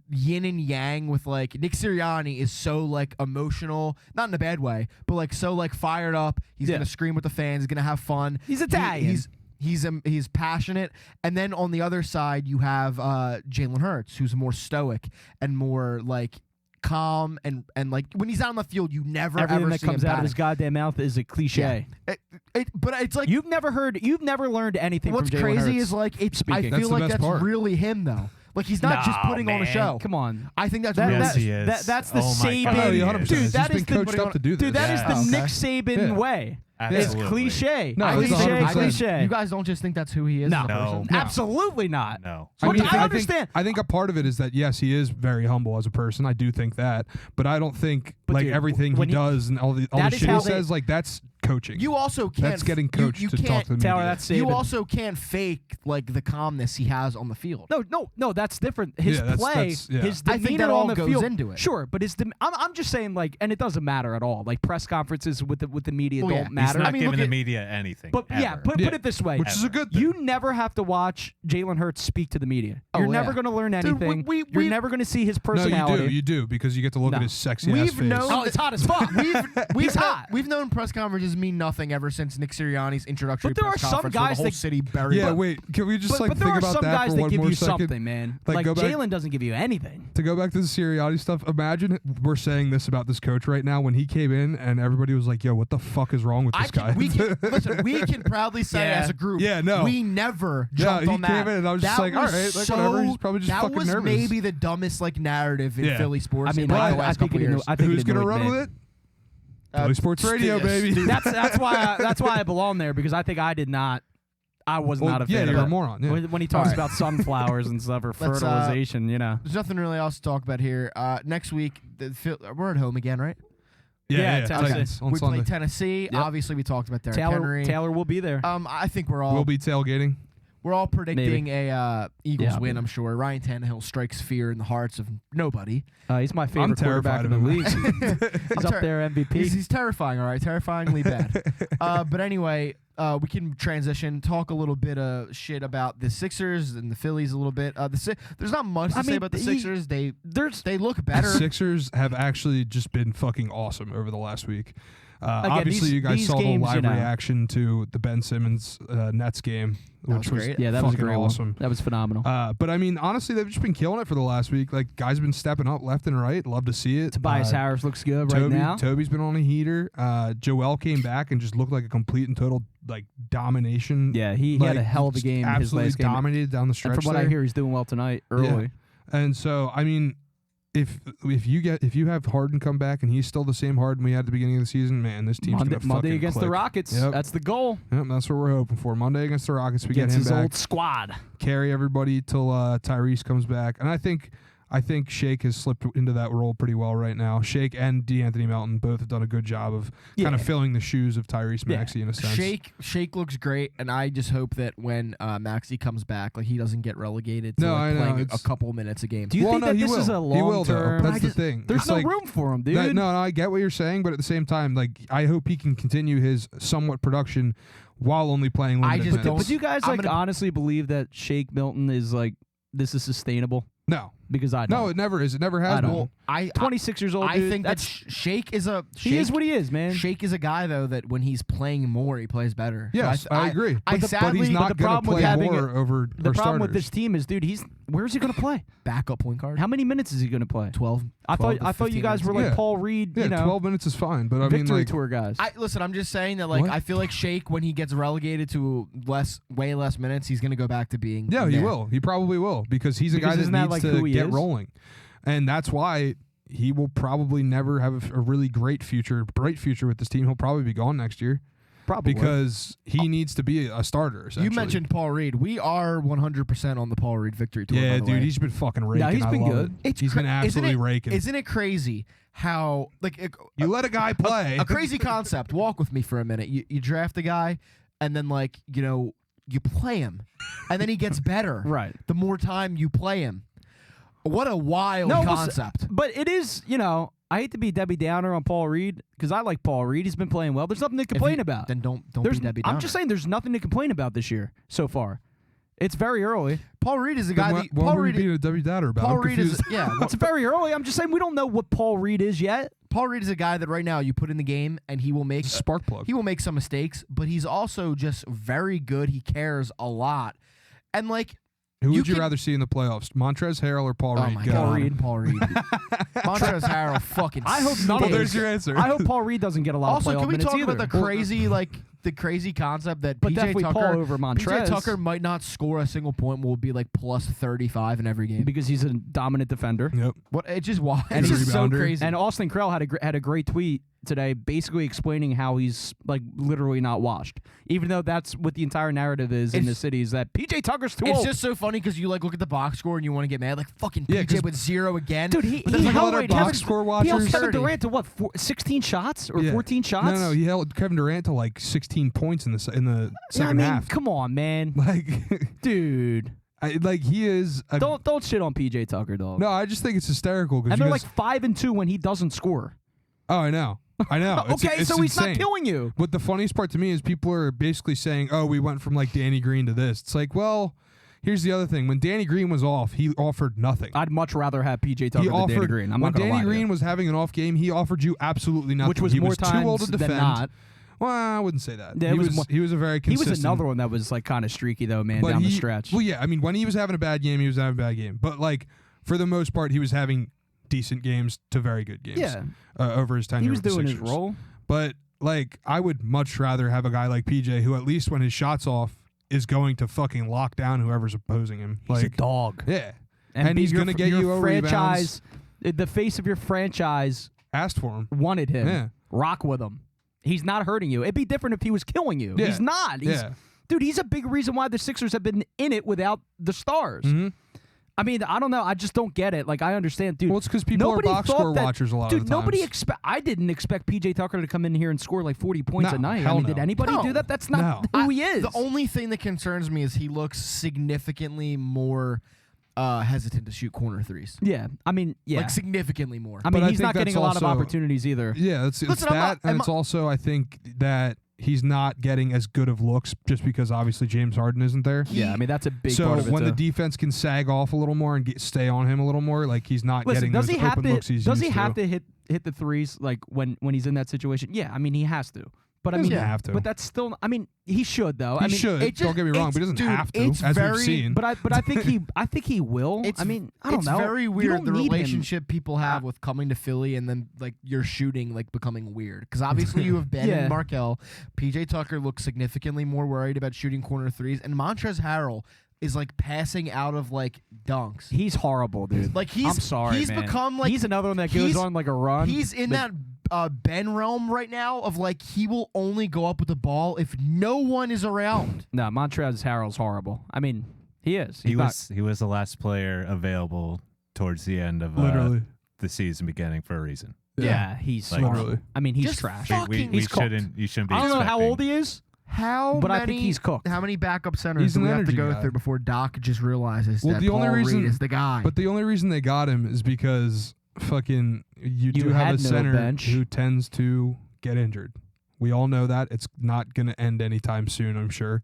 yin and yang with like Nick Sirianni is so like emotional, not in a bad way, but like so like fired up. He's Yeah. gonna scream with the fans. He's gonna have fun. He's Italian. He's passionate. And then on the other side, you have Jalen Hurts, who's more stoic and more like calm, and like when he's out on the field, you never Everything ever that see comes him out of his panic. goddamn mouth is a cliche. But it's like You've never learned anything what's from Jalen crazy Hurts is like it's. I speaking. feel That's the like best that's part. really him though. Like he's not just No, putting on a man. show. Come on. I think that's That- really. Yes, he is. that's the Oh my Saban. God, Oh, he yeah, is. 100%. Dude, He's that been is the coached up to do this. Dude, that is Yeah. the Okay. Nick Saban Yeah. way. Absolutely. It's cliche. No, it's cliche. 100%. Cliche. You guys don't just think that's who he is. No. as a No. person? No. Absolutely not. No. I mean, I think- understand. I think a part of it is that yes, he is very humble as a person. I do think that, but I don't think But like dude, everything he when he- does and all the That shit is he how says, like that's coaching. You also can't. That's getting coached you to can't, talk to the Taylor, media. that's You Saban. also can't fake like the calmness he has on the field. No, that's different. His Yeah, play, yeah. his I demeanor think that on all the goes field, into it. Sure, but I'm just saying like, and it doesn't matter at all. Like press conferences with the media Well, yeah. don't He's matter. He's not I mean, giving look the at- media anything. But yeah, ever. put Yeah. it this way, which is a good thing. you never have to watch Jalen Hurts speak to the media. Oh, You're yeah. never going to learn Dude, anything. we- You're we- never going to see his no, personality. you do because you get to look No. at his sexy ass We've face. known- Oh, it's hot as fuck. We've He's hot. We've known press conferences excuses mean nothing ever since Nick Sirianni's introductory But there press are some conference where guys the whole that- city buried. Yeah, him. wait. Can we just but think there are about some that guys for that one give more you second? something, man. Like, Like go back- Jalen doesn't give you anything. To go back to the Sirianni stuff, imagine we're saying this about this coach right now when he came in and everybody was like, "Yo, what the fuck is wrong with this guy?" We can proudly say Yeah. as a group, Yeah, no. we never Yeah, jumped he on that. came in and I was just That like, all was right, like, whatever, he's probably just that fucking was nervous. maybe the dumbest narrative in Yeah. Philly sports. I mean, in like the I last think couple it. years. I think Who's it gonna annoyed run me. with it? Philly Sports Radio, baby. That's why I belong there because I think I did not. I was not a fan you're of a it. moron. Yeah. When he talks Alright. about sunflowers and stuff or Let's, fertilization, There's nothing really else to talk about here. Next week, we're at home again, right? Yeah, Tennessee. Titans on we Sunday. play Tennessee. Yep. Obviously, we talked about Derrick Henry. Taylor will be there. I think we're all We'll be tailgating. we're all predicting Maybe. a Eagles Yeah. win. I'm sure Ryan Tannehill strikes fear in the hearts of nobody. He's my favorite quarterback terrified in the of him. league. He's up there MVP. He's terrifying, all right, terrifyingly bad. But anyway, we can transition, talk a little bit of shit about the Sixers and the Phillies a little bit. There's not much to say about the Sixers. They look The better. Sixers have actually just been fucking awesome over the last week. Again, Obviously, these- you guys these saw games, the live you know. reaction to the Ben Simmons Nets game, That which was was great. Yeah, that was a fucking great awesome. one. That was phenomenal. But I mean, honestly, they've just been killing it for the last week. Like, guys have been stepping up left and right. Love to see it. Tobias Harris looks good right now. Toby's been on a heater. Joel came back and just looked like a complete and total like domination. Yeah, he like, had a hell of a just game. His Absolutely last game. dominated down the stretch. And from what I there. hear, he's doing well tonight. Early. And so, I mean, if you have Harden come back and he's still the same Harden we had at the beginning of the season, man, this team's gonna Monday fucking against click. the Rockets. Yep. That's the goal. Yep, that's what we're hoping for. Monday against the Rockets, we Against get him his back, old squad. carry everybody till Tyrese comes back, and I think Shake has slipped into that role pretty well right now. Shake and DeAnthony Melton both have done a good job of kind of filling the shoes of Tyrese Maxey in a sense. Shake looks great, and I just hope that when Maxey comes back, like he doesn't get relegated to No, I know, playing a it's- couple minutes a game. Do you think that he this will. is a He will, long though. term? That's the thing. There's It's no like- room for him, dude. No, I get what you're saying, but at the same time, like I hope he can continue his somewhat production while only playing limited just minutes. don't- But do you guys I'm like gonna- honestly believe that Shake Milton is like this is sustainable? No, Because I don't. no, it never is. It never has I been. don't. Well, I 26 years old, I dude. think that that's Shake is a he is what he is, man. Shake is a guy though that when he's playing more, he plays better. So Yes, I agree. I but sadly- he's but not the going to problem with play having more over The our problem with this starters. team is, dude, where's he going to play? backup point guard. How many minutes is he going to play? 12. I 12 to thought you 15 guys were minutes. like Yeah. Paul Reed, Yeah, you know, 12 minutes is fine, but I mean, victory like, tour guys. Listen, I'm just saying that like What? I feel like Shake when he gets relegated to way less minutes, he's gonna go back to being yeah, he meh. will. He probably will because he's a Because guy that isn't that needs like to who he get is? rolling, and that's why he will probably never have a really bright future with this team. He'll probably be gone next year. Probably. Because he needs to be a starter. You essentially. mentioned Paul Reed. We are 100% on the Paul Reed victory tour. Yeah, by the dude, way. he's been fucking raking. he's I been love good. it. He's been absolutely raking. Isn't it crazy how like You let a guy play. a crazy concept? Walk with me for a minute. You draft a guy, and then like you play him, and then he gets better. Right. The more time you play him. What a wild No, listen, concept. But it is, I hate to be Debbie Downer on Paul Reed because I like Paul Reed. He's been playing well. There's nothing to complain about. Then don't There's, be Debbie I'm Downer. just saying there's nothing to complain about this year so far. It's very early. Paul Reed is a Then guy. what, That, what Paul were you Reed. being a W Downer about? Paul I'm Reed is confused. It's very early. I'm just saying we don't know what Paul Reed is yet. Paul Reed is a guy that right now you put in the game and he will make Spark plug. he will make some mistakes, but he's also just very good. He cares a lot, and like Who you would you can- rather see in the playoffs, Montrezl Harrell or Paul oh Reed? my Go god, on. Paul Reed, Montrezl Harrell, fucking. I hope none Well, of stinks. there's your answer. I hope Paul Reed doesn't get a lot Also, of playoff can we minutes talk either. about the crazy concept that But PJ definitely Tucker Paul over PJ Montrez. Tucker might not score a single point, will be like plus 35 in every game. because he's a dominant defender. Yep. What it's just wild. And It's he's just so rebounder. crazy. And Austin Krell had a great tweet today, basically explaining how he's like literally not washed, even though that's what the entire narrative is in the city is that PJ Tucker's too it's old. just so funny because you like look at the box score and you want to get mad, like fucking Yeah, 'cause- PJ with 0 again. Dude, he But then like, held our Kevin- box score he held watchers. Kevin Durant to what 16 shots or Yeah. 14 shots? No, he held Kevin Durant to like 16 points in the second I mean, half. come on, man, Like, dude, he is. don't shit on PJ Tucker, dog. No, I just think it's hysterical because and they're like 5-2 when he doesn't score. oh, I know. It's, Okay, it's so he's insane. not killing you. What the funniest part to me is people are basically saying, "Oh, we went from like Danny Green to this." It's like, well, here's the other thing: when Danny Green was off, he offered nothing. I'd much rather have PJ Tucker He than offered Danny Green. I'm when not gonna Danny lie to Green you. was having an off game. He offered you absolutely nothing. Which was he more was times too old to than defend. not. Well, I wouldn't say that. Yeah, he was a very consistent. He was another one that was like kind of streaky though, man, but down the stretch. Well, yeah, I mean, when he was having a bad game, he was having a bad game. But like for the most part, he was having decent games to very good games. Yeah, over his tenure. he was with the doing his Sixers. role. But like, I would much rather have a guy like PJ who, at least when his shot's off, is going to fucking lock down whoever's opposing him. He's like a dog. Yeah, and he's gonna get you a franchise. The face of your franchise asked for him. Wanted him. Yeah. Rock with him. He's not hurting you. It'd be different if he was killing you. Yeah. He's not. Dude, he's a big reason why the Sixers have been in it without the stars. Mm-hmm. I mean, I don't know. I just don't get it. Like, I understand, dude. Well, it's because people are box score watchers a lot dude, of the times. I didn't expect PJ Tucker to come in here and score like 40 points No, a night. hell I mean, no. did anybody No. do that? That's not who he is. The only thing that concerns me is he looks significantly more hesitant to shoot corner threes. Yeah, I mean, yeah. Like, significantly more. I mean, But I he's think not getting that's a lot of also- opportunities either. Yeah, it's Listen, that, and it's also, I think, that he's not getting as good of looks just because obviously James Harden isn't there. Yeah, I mean, that's a big So part of it. when the too. defense can sag off a little more and stay on him a little more, like he's not getting does those he have open to? looks he's Does he used have to. to hit the threes like when he's in that situation? Yeah, I mean, he has to. But I mean, doesn't have to. But that's still. I mean, he should though. He I mean, should. it just- Don't get me wrong, but he doesn't dude, have to, it's as very- we've seen. But I think he will. It's, I mean, I don't it's know. very You weird don't the need him. relationship people have with coming to Philly and then like your shooting like becoming weird. Because obviously you have Ben Yeah. and Markel. PJ Tucker looks significantly more worried about shooting corner threes, and Montrezl Harrell is like passing out of like dunks. He's horrible, dude. Like he's I'm sorry, he's man. become like he's another one that goes he's- on like a run. He's in that Ben realm right now of like he will only go up with the ball if no one is around. No, Montrezl Harrell's horrible. I mean, he is. He was the last player available towards the end of Literally. the season beginning for a reason. Yeah, he's Like, horrible. literally. I mean, he's Just trash. fuck- We He's cooked. you shouldn't be I don't know how expecting- old he is. How But many, I think he's cooked. How many backup centers He's do an we have to energy go guy. through before Doc just realizes Well, that the only Paul reason- Reed is the guy? But the only reason they got him is because fucking you do had have a no center bench. who tends to get injured. We all know that. It's not going to end anytime soon, I'm sure.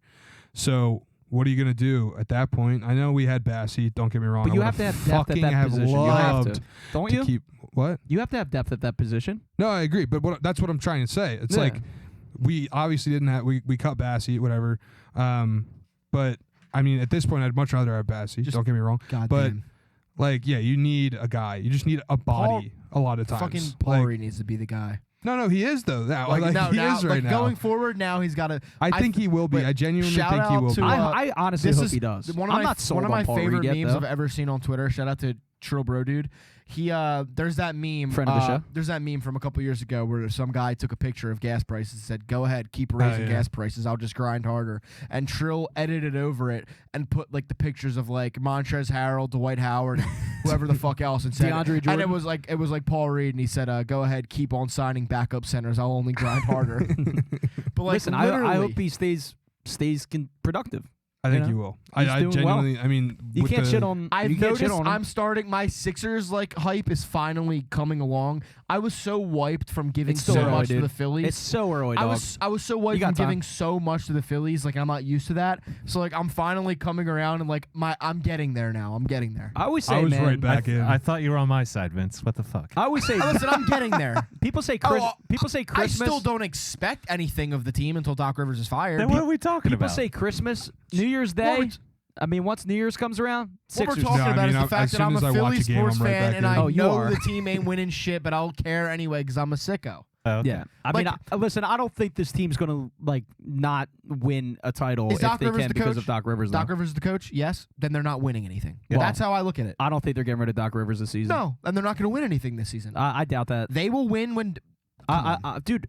So what are you going to do at that point? I know we had Bassey, don't get me wrong. But I you would've have to have depth at fucking that have position. You have loved to, don't to you? keep what? You have to have depth at that position. No, I agree, but that's what I'm trying to say. It's Yeah. like we obviously didn't have we cut Bassey, whatever. But I mean, at this point, I'd much rather have Bassey. Just Don't get me wrong. God but damn. like, yeah, you need a guy. You just need a body a lot of times. Fucking Paul Like, Reed needs to be the guy. no, he is though. Now, Like, like, now, he now, is right like now. going forward, now he's got to. I think he will be. wait, I genuinely shout think he out will to, be. I honestly this hope is he does. One of I'm my, not sold one of on my Paul favorite Reed yet, memes though. I've ever seen on Twitter. Shout out to Trill Bro Dude. He there's that meme. Friend of the show. There's that meme from a couple years ago where some guy took a picture of gas prices and said, "Go ahead, keep raising yeah. gas prices. I'll just grind harder." And Trill edited over it and put like the pictures of like Montrezl Harrell, Dwight Howard, whoever the fuck else, and said, DeAndre and Jordan. it was like Paul Reed, and he said, "Go ahead, keep on signing backup centers. I'll only grind harder." But like, Listen, I literally, hope he stays productive. I think you he know? will. He's I doing genuinely. I mean, You with can't the, shit on. I've you can't shit noticed on him. I'm starting my Sixers like hype is finally coming along. I was so wiped from giving It's still so early, much to dude. the Phillies. It's so early, dog. I was so wiped got from time. giving so much to the Phillies. Like I'm not used to that. So like I'm finally coming around and like I'm getting there now. I'm getting there. I always say, I was man. right back in. I thought you were on my side, Vince. What the fuck? I always say. Listen, I'm getting there. People say people say I Christmas. still don't expect anything of the team until Doc Rivers is fired. Then what are we talking People about? say Christmas, New Year's What Day. I mean, once New Year's comes around, What we're Sixers. talking No, I about mean, is the as fact that soon I'm a as I watch Philly a game, sports I'm right fan back and in. I Oh, you know are. the team ain't winning shit, but I'll care anyway because I'm a sicko. Okay. Yeah, I Like- mean, listen. I don't think this team's gonna like not win a title Is if Doc they Rivers can the because coach? of Doc Rivers. Doc though. Rivers is the coach? Yes. Then they're not winning anything. Well, That's how I look at it. I don't think they're getting rid of Doc Rivers this season. No, and they're not going to win anything this season. I doubt that. They will win when. Dude,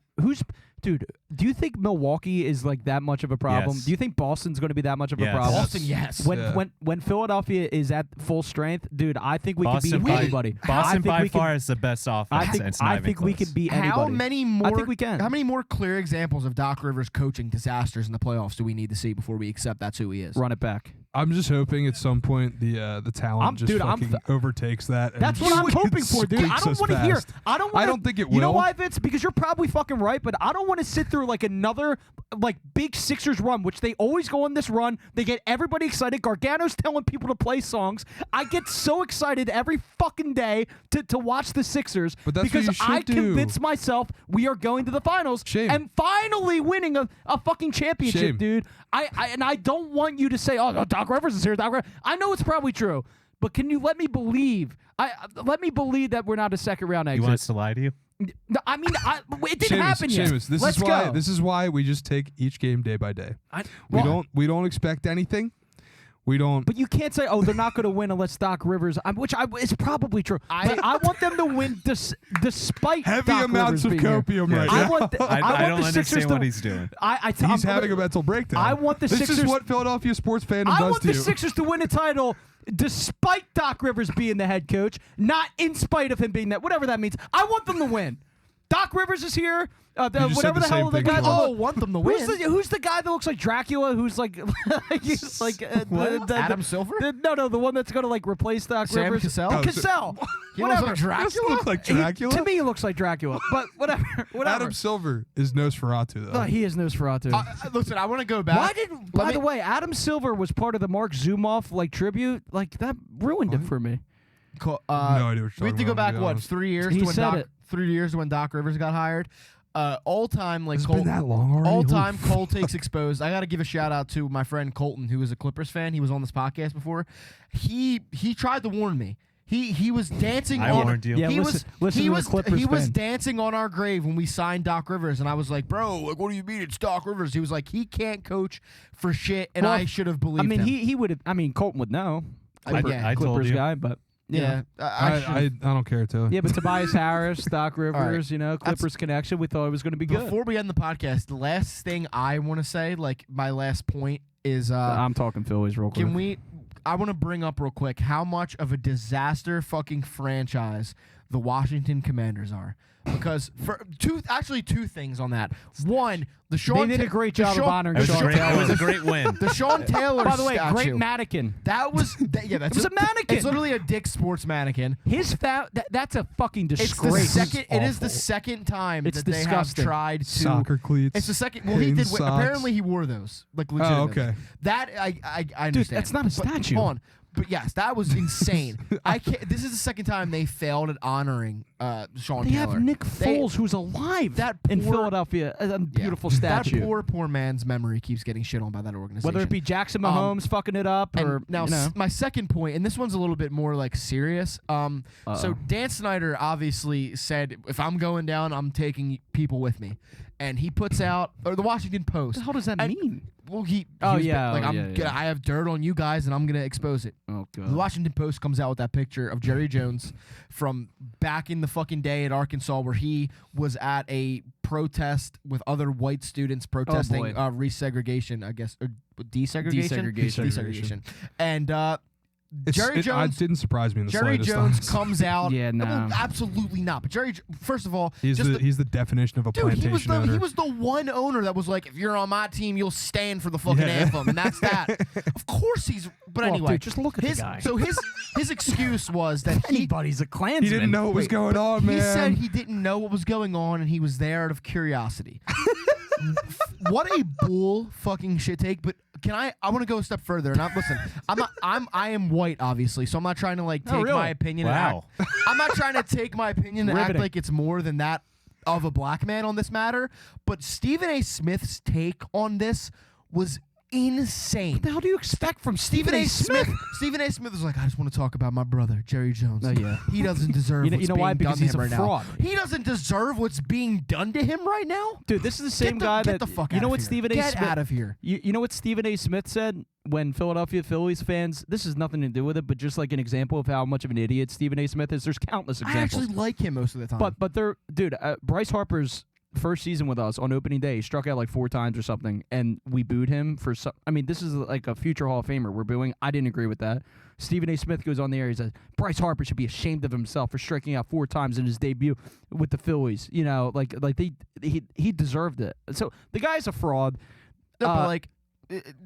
dude, do you think Milwaukee is like that much of a problem? Yes. Do you think Boston's going to be that much of a Yes. problem? Boston, yes. When Philadelphia is at full strength, dude, I think we Boston can beat by- anybody. I Boston think by we can- far is the best offense. I think, and it's not I even think we close. could beat anybody. How many more? I think we can. How many more clear examples of Doc Rivers coaching disasters in the playoffs do we need to see before we accept that's who he is? Run it back. I'm just hoping at some point the talent overtakes that. And that's what I'm hoping for, dude. I don't want to hear. I don't think it will. You know why, Vince? Because you're probably fucking right, but I don't want to sit through like another like big Sixers run, which they always go on this run. They get everybody excited. Gargano's telling people to play songs. I get so excited every fucking day to watch the Sixers because I convince myself we are going to the finals and finally winning a fucking championship, dude. I don't want you to say, oh, Doc Rivers is here. I know it's probably true, but can you let me believe? Let me believe that we're not a second round exit. You want us to lie to you? No, I mean, it didn't happen yet. Seamus, this is why we just take each game day by day. We don't expect anything. We don't. But you can't say, oh, they're not going to win unless Doc Rivers, which is probably true. But I want them to win despite heavy Doc amounts Rivers of copium right now. I don't understand what he's doing. He's having a mental breakdown. I want the Sixers. This is what Philadelphia sports fandom does to you. I want the Sixers to win a title despite Doc Rivers being the head coach, not in spite of him being that, whatever that means. I want them to win. Doc Rivers is here. Whatever the hell the guy. Oh, want them to win. Who's the guy that looks like Dracula? Who's like, he's like Adam Silver? No, the one that's going to like replace Doc Sam Rivers. Cassell? Oh, Cassell. He looks like Dracula. Doesn't look like Dracula. To me, he looks like Dracula. But whatever. Adam Silver is Nosferatu though. He is Nosferatu. Listen, I want to go back. By the way, Adam Silver was part of the Mark Zumoff like tribute. Like that ruined it for me. No idea what you're talking We have to go about, back 3 years? He said it. 3 years when Doc Rivers got hired. All time, like It's Cole, been that long already. all time Cole takes exposed. I got to give a shout out to my friend Colton, who is a Clippers fan. He was on this podcast before. He tried to warn me. He was dancing. I warned you. Yeah, he was dancing on our grave when we signed Doc Rivers, and I was like, bro, like, what do you mean it's Doc Rivers? He was like, he can't coach for shit, and I should have believed him. He would have. I mean, Colton would know. I Clippers told you. guy, but. Yeah, I don't care to. Yeah, but Tobias Harris, Doc Rivers, right. Clippers connection. We thought it was going to be good. Before we end the podcast, the last thing I want to say, like my last point is, I'm talking Phillies real quick. I want to bring up real quick how much of a disaster fucking franchise the Washington Commanders are. Because two things on that. One, the Sean they did a great job of honoring Sean Taylor. It was a great win. The Sean Taylor By the way, statue. great mannequin. That was It was a mannequin. It's literally a Dick's Sports mannequin. That's a fucking disgrace. It is the second time It's that they disgusting. have tried to Soccer cleats. It's the second. Well, he did. Apparently, he wore those. Like legit. Oh, okay. That I understand. Dude, that's not a statue. Hold on. But yes, that was insane. I can't. This is the second time they failed at honoring Sean They Taylor. have Nick Foles, who's alive in Philadelphia. A beautiful statue. That poor man's memory keeps getting shit on by that organization. Whether it be Jackson Mahomes fucking it up, or now my second point, and this one's a little bit more like serious. So Dan Snyder obviously said, if I'm going down, I'm taking people with me, and he puts out, or the Washington Post. What the hell does that mean? Well, I have dirt on you guys, and I'm gonna expose it. Oh god. The Washington Post comes out with that picture of Jerry Jones from back in the fucking day at Arkansas, where he was at a protest with other white students protesting resegregation, I guess, or desegregation. Desegregation. And Jerry Jones. It didn't surprise me in the Jerry slightest. Jones comes out. Yeah, no. Well, absolutely not. But first of all, he's the definition of a plantation owner. He was the one owner that was like, if you're on my team, you'll stand for the fucking anthem, and that's that. Of course he's. But anyway, dude, just look at the guy. So his excuse was that anybody's a Klansman. He didn't know what was going on, man. He said he didn't know what was going on, and he was there out of curiosity. What a bull fucking shit take. But I want to go a step further, and I am white, obviously, so I'm not trying to like take my opinion. Wow. I'm not trying to take my opinion and act like it's more than that of a black man on this matter. But Stephen A. Smith's take on this was insane. What the hell do you expect from Stephen A. Smith? Stephen A. Smith was like, I just want to talk about my brother, Jerry Jones. Oh, yeah. He doesn't deserve what's being done because to he's him a right fraud. now. He doesn't deserve what's being done to him right now? Dude, this is the same guy Get that... the fuck you know out what of here. Stephen A. Smith... Get out of here. You know what Stephen A. Smith said when Philadelphia Phillies fans... This has nothing to do with it, but just like an example of how much of an idiot Stephen A. Smith is. There's countless examples. I actually like him most of the time. But they're... Dude, Bryce Harper's first season with us on opening day, he struck out like 4 times or something, and we booed him for some... I mean, this is like a future Hall of Famer we're booing. I didn't agree with that. Stephen A. Smith goes on the air. He says, Bryce Harper should be ashamed of himself for striking out 4 times in his debut with the Phillies. You know, he deserved it. So the guy's a fraud. No, but like...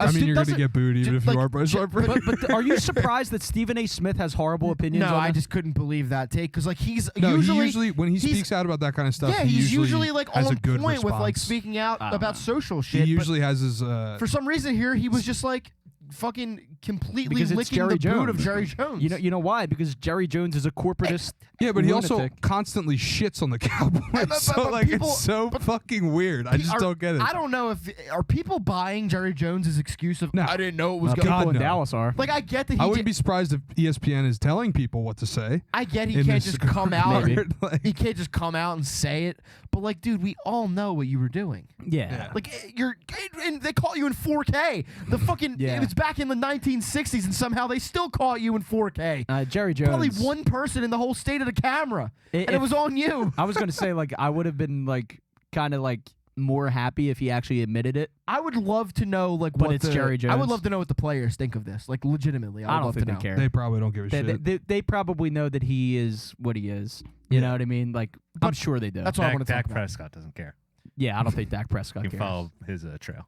I mean, you're gonna get booed even if you are Bryce Harper. But are you surprised that Stephen A. Smith has horrible opinions? No, on I this? just couldn't believe that take because like he's no, usually, he when he speaks out about that kind of stuff, yeah, he he's usually like has on a good point with like response. speaking out about social He shit. usually has his. For some reason here, he was just like fucking completely Because it's licking Jerry the boot of Jones. Jerry Jones. You know why? Because Jerry Jones is a corporatist. Yeah, but he also lunatic. constantly shits on the Cowboys. So but like, people- it's so fucking weird. I just don't get it. I don't know if are people buying Jerry Jones's excuse of No. I didn't know it was No, going. God, People in no. Dallas are. Like I get that I he. wouldn't be surprised if ESPN is telling people what to say. I get he in can't this just come out. Maybe. like, He can't just come out and say it. But like, dude, we all know what you were doing. Yeah. Like you're, and they caught you in 4K. The fucking Yeah. it was back in the 1960s, and somehow they still caught you in 4K. Jerry Jones. Probably one person in the whole state of the camera, and it If- was on you. I was gonna say like I would have been like kind of like more happy if he actually admitted it. I would love to know like But what it's the, Jerry I would Jones. love to know what the players think of this. Like legitimately, I would don't love think to they know. care. they probably don't give a shit. They probably know that he is what he is. You know what I mean? Like I'm But sure they do. That's what I want to talk Dak about. Prescott doesn't care. Yeah, I don't think Dak Prescott You can cares. follow his trail.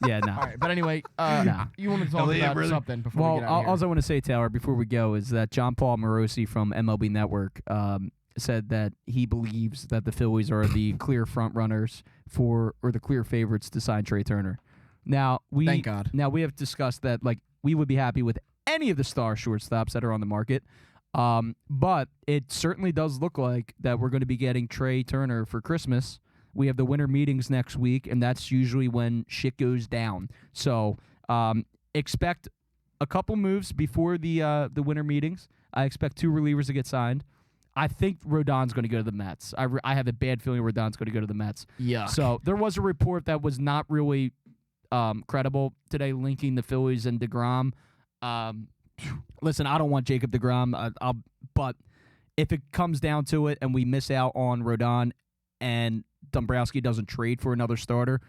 Yeah, no. All right, but anyway, Nah. you want to talk Elliot, about brother. something before we Well, get out of all here? I want to say, Taylor, before we go, is that John Paul Morosi from MLB Network said that he believes that the Phillies are the clear front runners or the clear favorites to sign Trey Turner. Now Thank God. Now we have discussed that like we would be happy with any of the star shortstops that are on the market. But it certainly does look like that we're going to be getting Trey Turner for Christmas. We have the winter meetings next week, and that's usually when shit goes down. So expect a couple moves before the winter meetings. I expect 2 relievers to get signed. I think Rodon's going to go to the Mets. I have a bad feeling Rodon's going to go to the Mets. Yeah. So there was a report that was not really credible today linking the Phillies and DeGrom. Listen, I don't want Jacob DeGrom, but if it comes down to it and we miss out on Rodon and Dombrowski doesn't trade for another starter,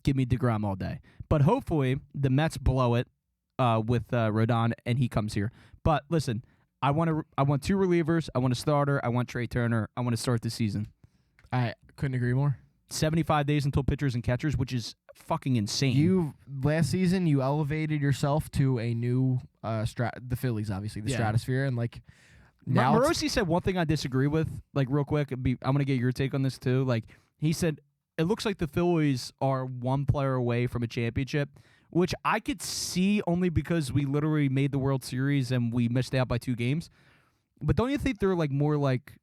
give me DeGrom all day. But hopefully the Mets blow it with Rodon and he comes here. But listen, I want 2 relievers. I want a starter. I want Trey Turner. I want to start the season. I couldn't agree more. 75 days until pitchers and catchers, which is fucking insane. Last season you elevated yourself to a new the Phillies, obviously the Yeah. stratosphere, and like now it's- Morosi said one thing I disagree with, like real quick. I'm gonna get your take on this too. Like he said, it looks like the Phillies are 1 player away from a championship, which I could see only because we literally made the World Series and we missed out by 2 games. But don't you think they're like more like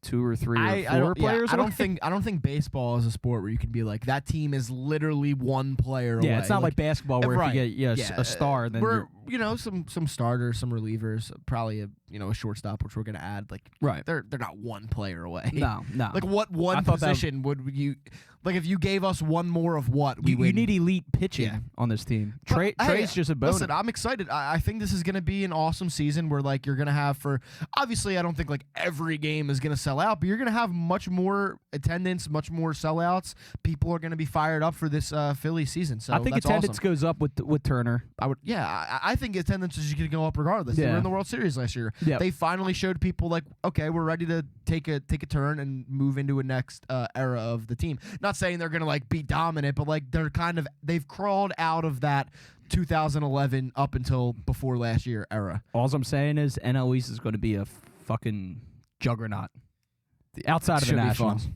2 or 3 or 4 players? I don't away? think baseball is a sport where you can be like that team is literally 1 player away. Yeah, it's not like basketball where right. if you get a star, then we're you're, some starters, some relievers, probably a shortstop, which we're gonna add. Like right. they're not 1 player away. No. Like what I one thought that- position would you like if you gave us one more of what we You win? need elite pitching Yeah. on this team. But, hey, Trey's just a bonus. Listen, I'm excited. I think this is going to be an awesome season where, like, you're going to have obviously, I don't think, like, every game is going to sell out, but you're going to have much more attendance, much more sellouts. People are going to be fired up for this Philly season. So I think that's attendance awesome. goes up with Turner. I think attendance is going to go up regardless. They were Yeah. in the World Series last year. Yep. They finally showed people, like, okay, we're ready to take a turn and move into a next era of the team. Not saying they're going to, like, be dominant, but, like, they've crawled out of that 2011 up until before last year era. All I'm saying is NL East is going to be a fucking juggernaut. Outside of the Should be Nationals. fun.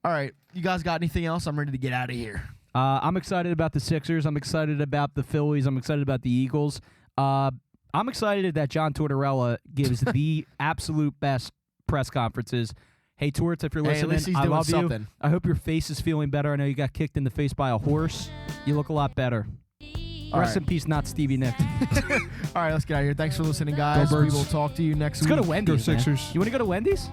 All right, you guys got anything else? I'm ready to get out of here. I'm excited about the Sixers. I'm excited about the Phillies. I'm excited about the Eagles. I'm excited that John Tortorella gives the absolute best press conferences. Hey, Torts, if you're Hey, at listening, least he's I doing love something. you. I hope your face is feeling better. I know you got kicked in the face by a horse. You look a lot better. All Rest right. in peace, not Stevie Nicks. All right, let's get out of here. Thanks for listening, guys. Go We Birds. will talk to you next Let's week. go to Wendy's. Go man. Sixers. You want to go to Wendy's?